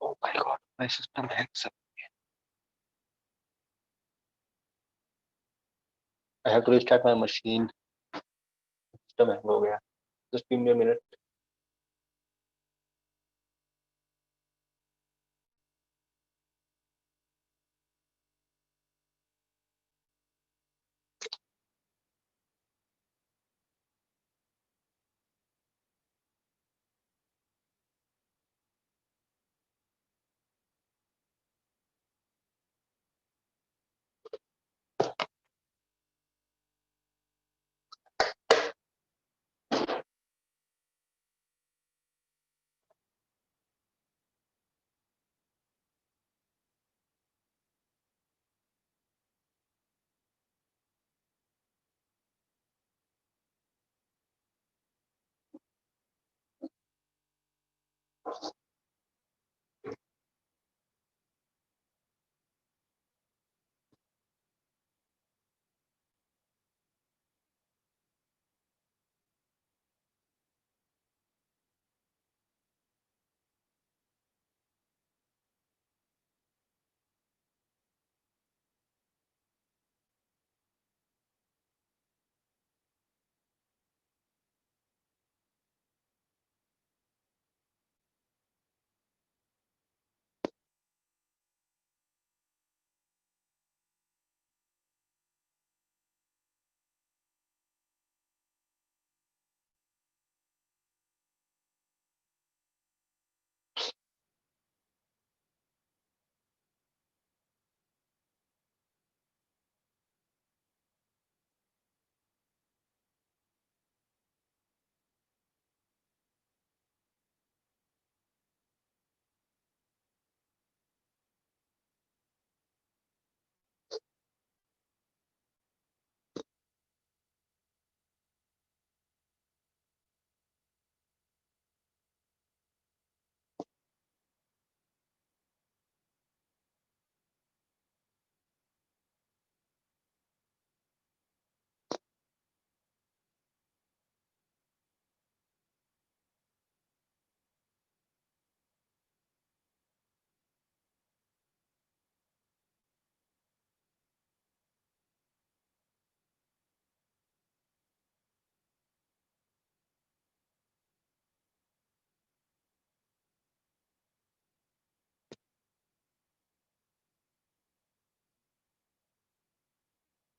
Oh my god, my system hangs up. I have to restart my machine. System hang हो गया. Just give me a minute.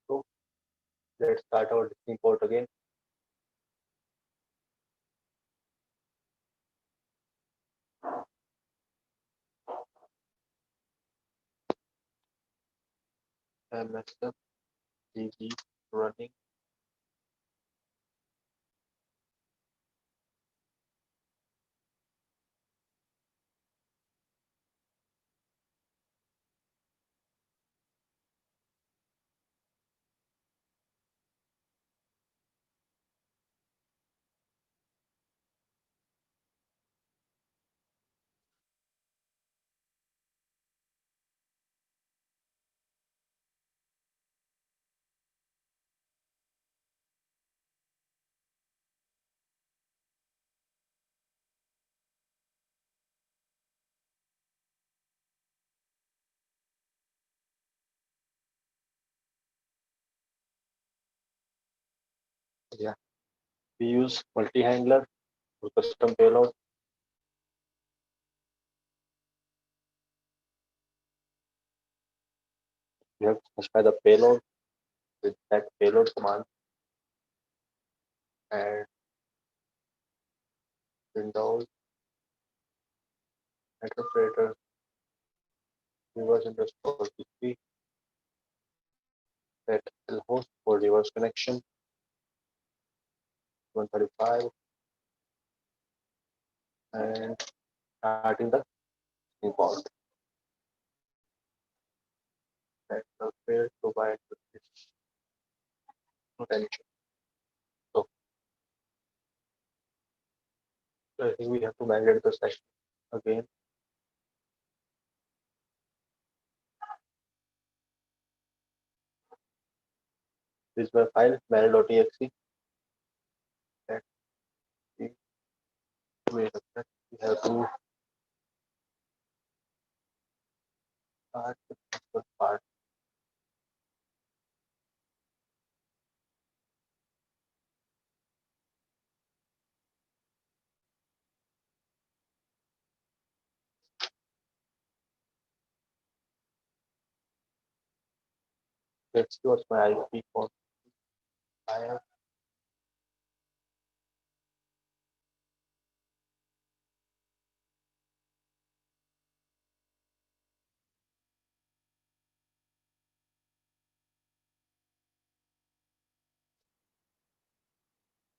So let's start our listening port again. MSF DB running. We use multi-handler for custom payload. We have to specify the payload with that payload command and Windows interpreter reverse underscore p3 set lhost for reverse connection 135 and starting the import that the failed provide potential. So I think we have to migrate the session again. This is my file mail.exe that we wait a minute. We have to start the first part. Let's see what's my IP for. I have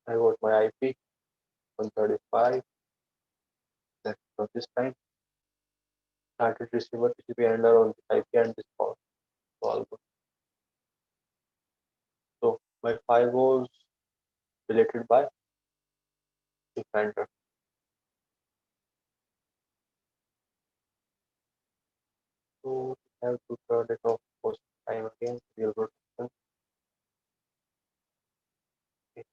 I got my IP 135. Let's go this time. Started receiver TCP handler on the IP and this port. So all good. So my file was deleted by defender. So we have to turn it off post time again. Real protection. Okay.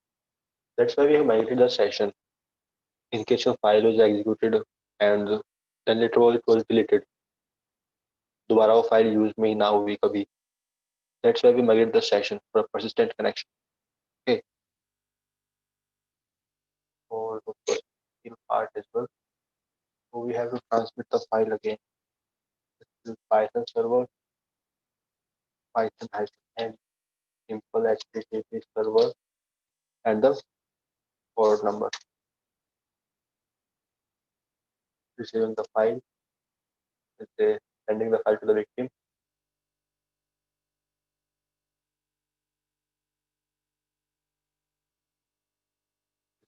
That's why we have migrated the session. In case your file was executed and then later on it was deleted. दोबारा वो file use में ही ना हुई कभी. That's why we migrate the session for a persistent connection. Okay. For the first part as well. So we have to transmit the file again. This is Python server, Python -n simple HTTP server and the port number. Receiving the file, let's say sending the file to the victim.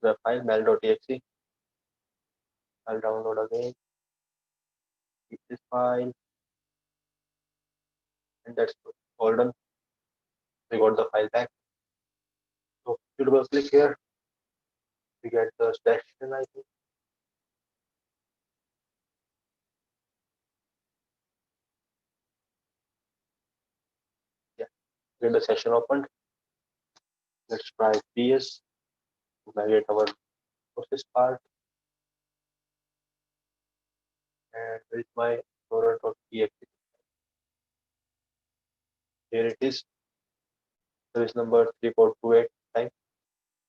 The file mail.exe. I'll download again. Keep this file, and that's all done. We got the file back. So you double click here. We get the session, I think. Yeah, get the session opened. Let's try PS to migrate our process part. And where is my explorer.exe? Here it is. Service number 3428 time.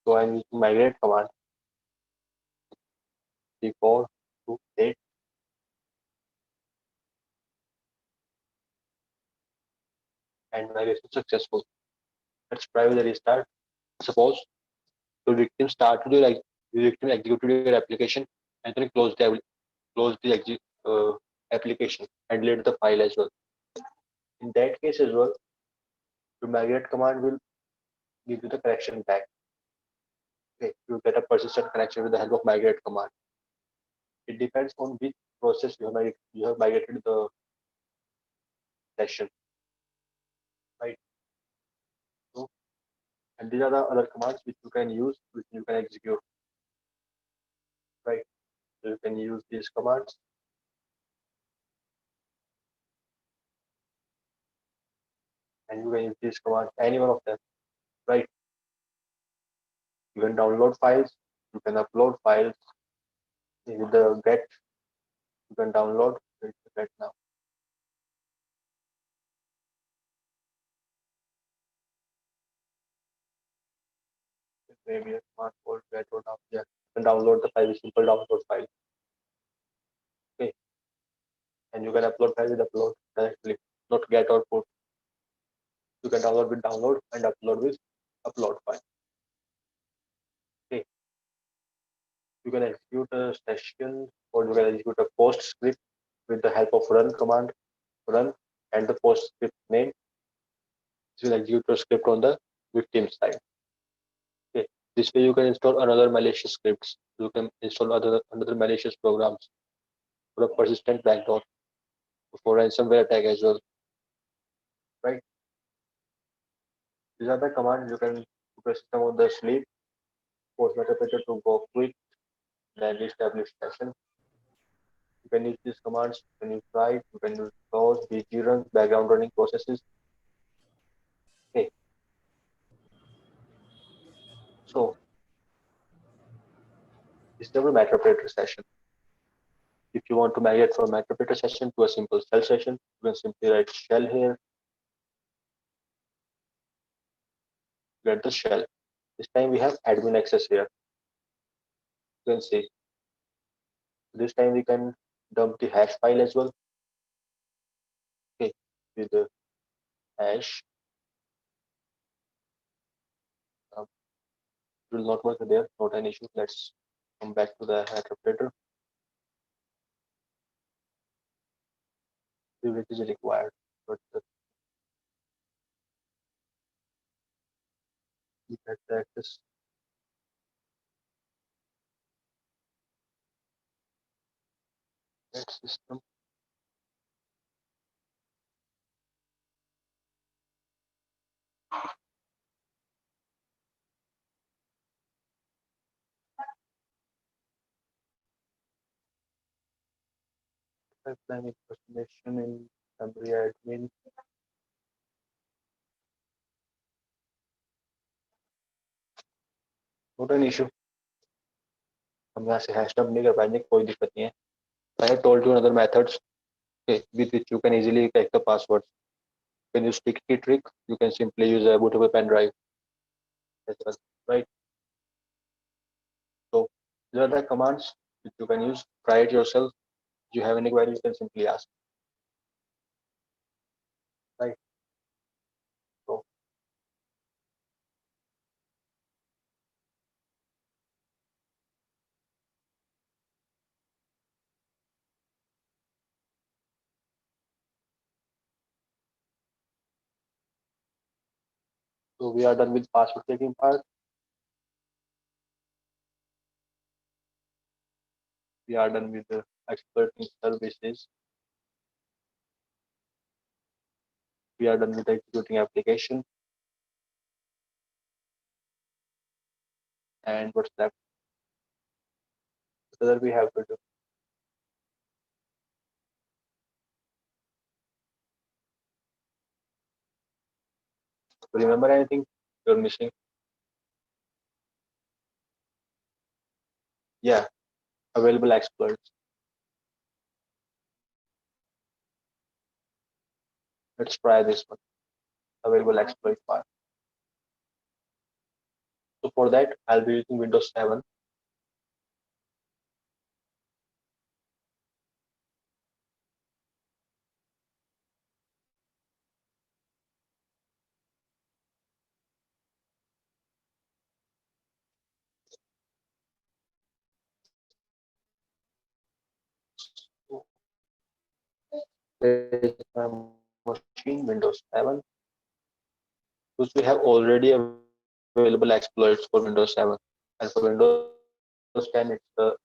So I'm using migrate command 3428 and migration successful. Let's try with the restart. Suppose the victim started your the victim executed your application and then close the application and delete the file as well. In that case as well, the migrate command will give you the connection back. Okay, you get a persistent connection with the help of migrate command. It depends on which process you have migrated the session, right? So, and these are the other commands which you can use, which you can execute, right? So you can use these commands. And you can use these commands, any one of them, right? You can download files, you can upload files with the get, you can download it right now. maybe a command called get or down. Yeah, you can download the file, simple download file. Okay, and you can upload file with upload directly, not get or put. You can download with download and upload with upload file. Okay, you can execute a session or you can execute a post script with the help of run command, run, and the post script name. This will execute your script on the victim side. Okay, this way you can install another malicious scripts. You can install other another malicious programs for a persistent backdoor for ransomware attack as well. Right? These are the commands you can put a system on the sleep, force metadata to go quick, then establish session. You can use these commands, you can use write, you can use pause, BG runs, background running processes. Okay, so this is the metadata session. If you want to migrate from metadata session to a simple shell session, you can simply write shell here, get the shell. This time we have admin access here. You can see this time we can dump the hash file as well. Okay, with the hash. It will not work there, not an issue. Let's come back to the interpreter. Privilege is required, but we get the access that system. Pipeline impersonation in memory admin, not an issue. हम यहाँ से hash dump नहीं कर पाएंगे, कोई दिक्कत नहीं है. I have told you another methods, okay, with which you can easily crack the passwords. You can use sticky trick. You can simply use a bootable pen drive as well, right? So these are the commands which you can use. Try it yourself. If you have any query, you can simply ask, right? So we are done with password taking part. We are done with the exploiting services. We are done with executing application. And what's left? What other we have to do? Remember anything you're missing? Yeah, available exploits. Let's try this one. Available exploit part. So for that, I'll be using Windows 7. There's my machine, Windows 7, which we have already available exploits for Windows 7. And for Windows 10, it's the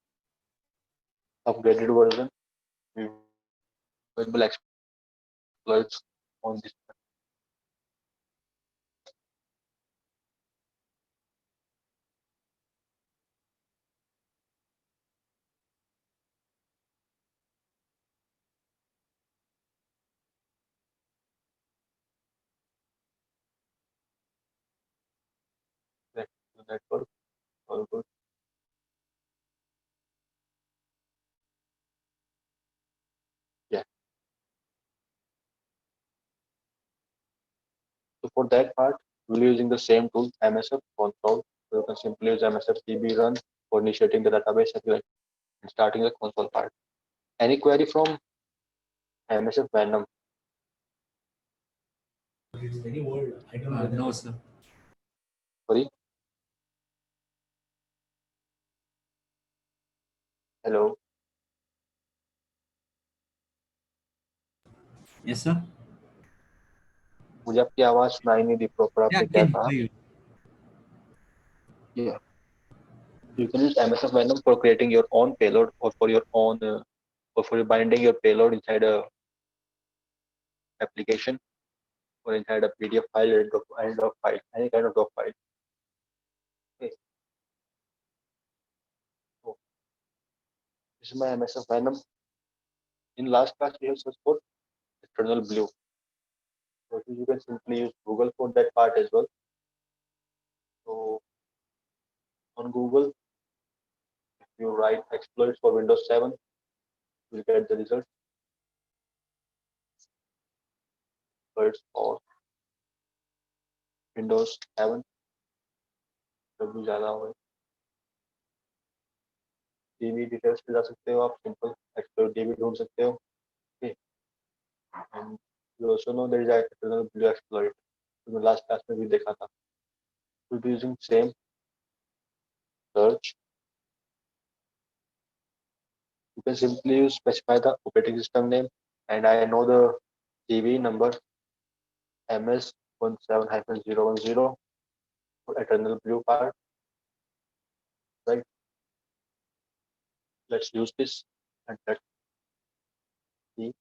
upgraded version. We will have available exploits on this one. The network, all good. Yeah. So for that part, we're using the same tool, MSF control. So you can simply use MSFDB run for initiating the database and starting the console part. Any query from MSF Venom? Any word? I don't know. No, sir. Sorry, hello. Yes, sir. मुझे आपकी आवाज सुनाई नहीं दी proper Yeah, आपने I क्या can कहा? hear you. Yeah. You can use MSF Venom for creating your own payload or for your own or for binding your payload inside a application or inside a PDF file and doc file, any kind of doc file. Okay. So this is my MSF Venom. In last class we have searched for external blue. So you can simply use Google for that part as well. So on Google, if you write exploits for Windows 7, you will get the result. Exploits for Windows 7 जब भी ज़्यादा हो TV details पे जा सकते हो आप simple explore dB ढूंढ सकते हो okay and you also know there is external blue exploit तो लास्ट क्लास में भी देखा था we'll be using same search. You can simply use specify the operating system name, and I know the TV number MS17-010 for eternal blue part, right? Let's use this and let's see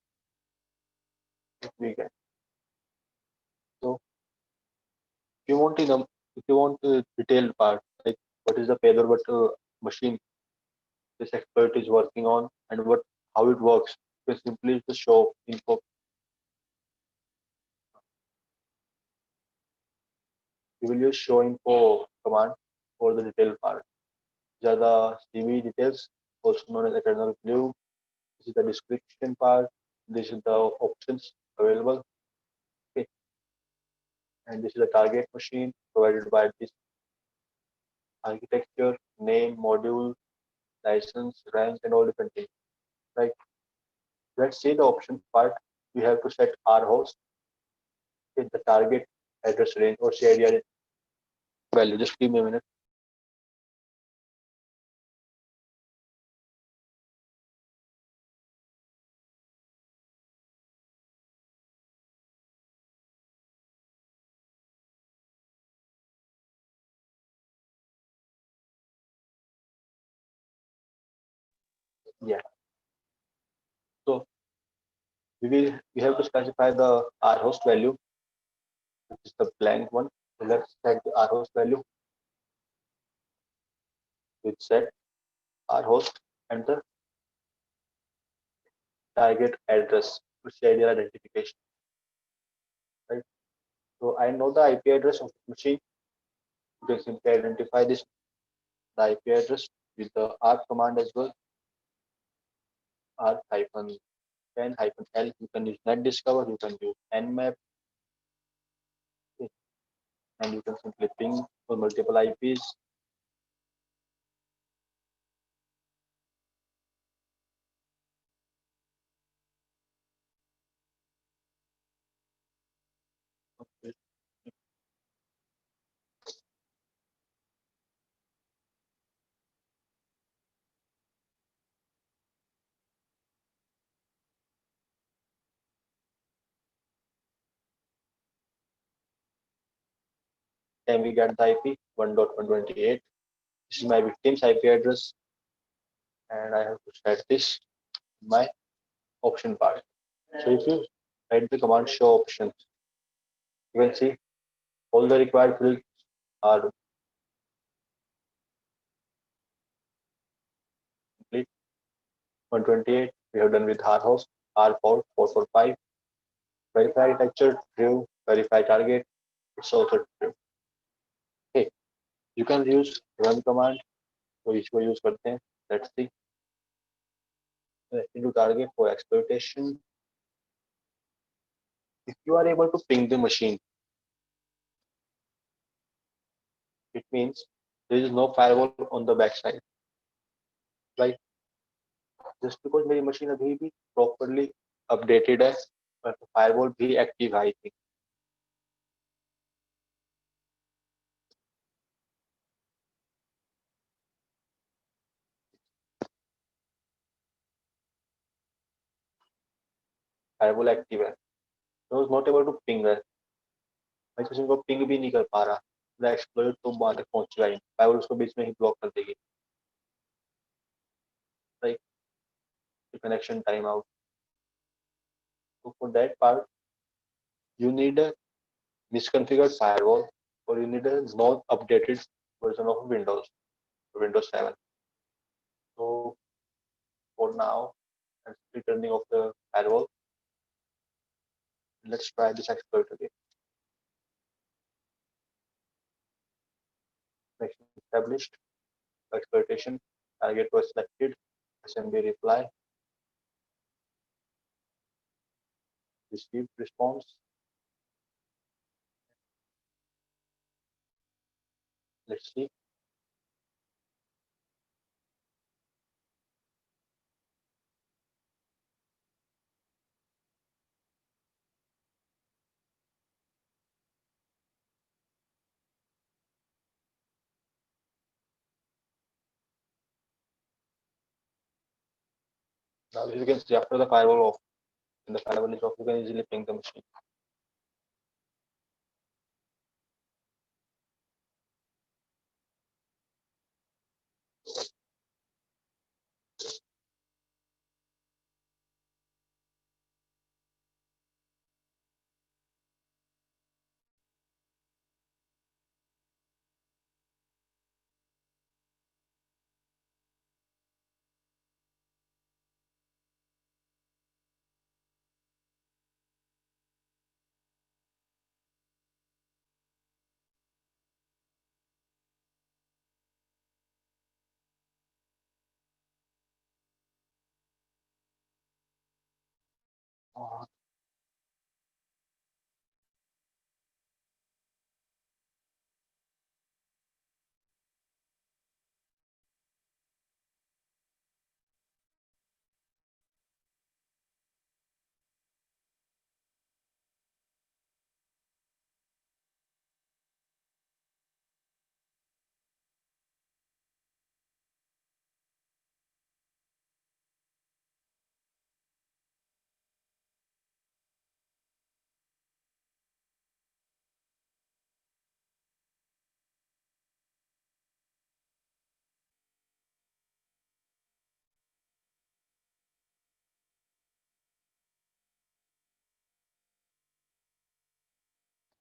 if we get. So if you want the detailed part, like what is the payload, what machine this expert is working on, and what how it works, you can simply use the show info. You will use show info command for the detailed part. Java CV details, also known as eternal blue. This is the description part. This is the options available. Okay. And this is the target machine provided by this architecture, name, module, license, rank, and all different things. Right. Let's see the option part. We have to set our host with the target address range or area value. Just give me a minute. Yeah. So we have to specify the our host value, which is the blank one. So let's set the our host value with set our host and the target address to share your identification. Right. So I know the IP address of the machine. You can simply identify this the IP address with the R command as well. R hyphen 10 hyphen L. You can use net discover. You can use nmap, okay, and you can simply ping for multiple IPs. Okay. Then we get the IP 1.128. This is my victim's IP address, and I have to set this in my option part. So if you write the command show options, you can see all the required fields are complete. 128 we have done with our host, R4 445. Verify architecture true, verify target, it's also true. Okay, you can use run command. So इसको use करते हैं. Let's see. Into target for exploitation. If you are able to ping the machine, it means there is no firewall on the backside, right? Just because मेरी machine अभी भी properly updated है, but firewall भी active है, I think. Firewall active है. I was not able to ping है. मैं किसी को ping भी नहीं कर पा रहा. मैं exploit तो वहां तक पहुंचेगा ही. Firewall उसको बीच में ही block कर देगी. Right? The connection timeout. So for that part, you need a misconfigured firewall, or you need a not updated version of Windows, Windows 7. So for now, let's returning of the firewall. Let's try this exploit again. Connection established. Exploitation. Target was selected. SMB reply. Received response. Let's see. Now you can see after the firewall off, when the firewall is off, you can easily ping the machine.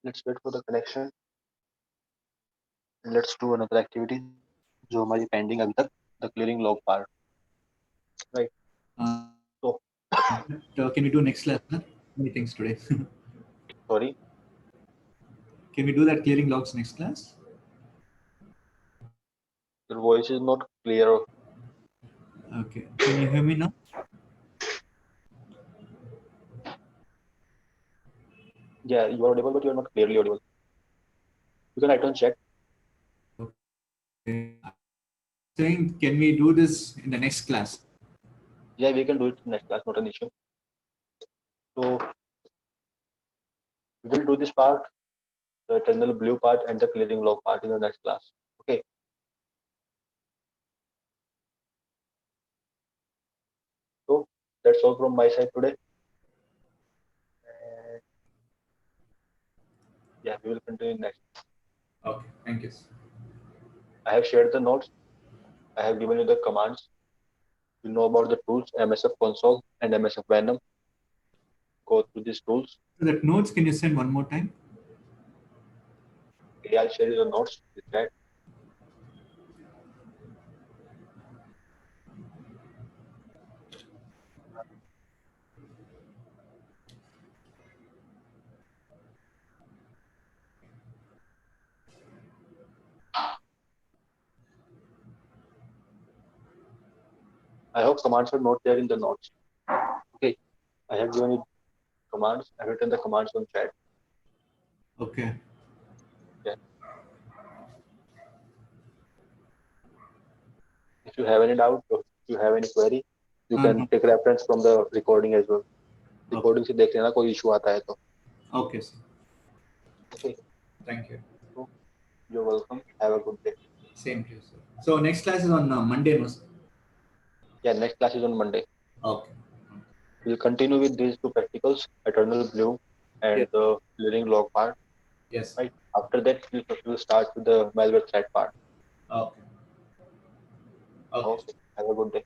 Let's wait for the connection. And let's do another activity जो हमारी pending अभी तक, the clearing log part. Right. So Can we do next class? Huh? Many things today. sorry. Can we do that clearing logs next class? Your voice is not clear. Okay. Can you hear me now? Yeah, you are audible, but you are not clearly audible. You can write on chat. Okay. Saying, can we do this in the next class? Yeah, we can do it next class, not an issue. So we will do this part, the terminal blue part and the clearing log part in the next class. Okay. So that's all from my side today. And yeah, we will continue next. Okay. Thank you. I have shared the notes. I have given you the commands. You know about the tools, MSF console and MSF Venom. Go through these tools. So that notes, can you send one more time? Okay, I'll share you the notes with that. I hope commands are not there in the notes. Okay. I have given you commands. I've written the commands on chat. Okay. Yeah. If you have any doubt or if you have any query, you can Mm-hmm. take reference from the recording as well. Okay. Recording से देख लेना कोई issue आता है तो. Okay, sir. Okay. Thank you. So you're welcome. Have a good day. Same to you, sir. So next class is on Monday, no, sir? Yeah, next class is on Monday. Okay. We'll continue with these two practicals, eternal blue and Yes. the learning log part. Yes. Right. After that, we'll start with the malware threat part. Okay. Okay. Okay. Have a good day.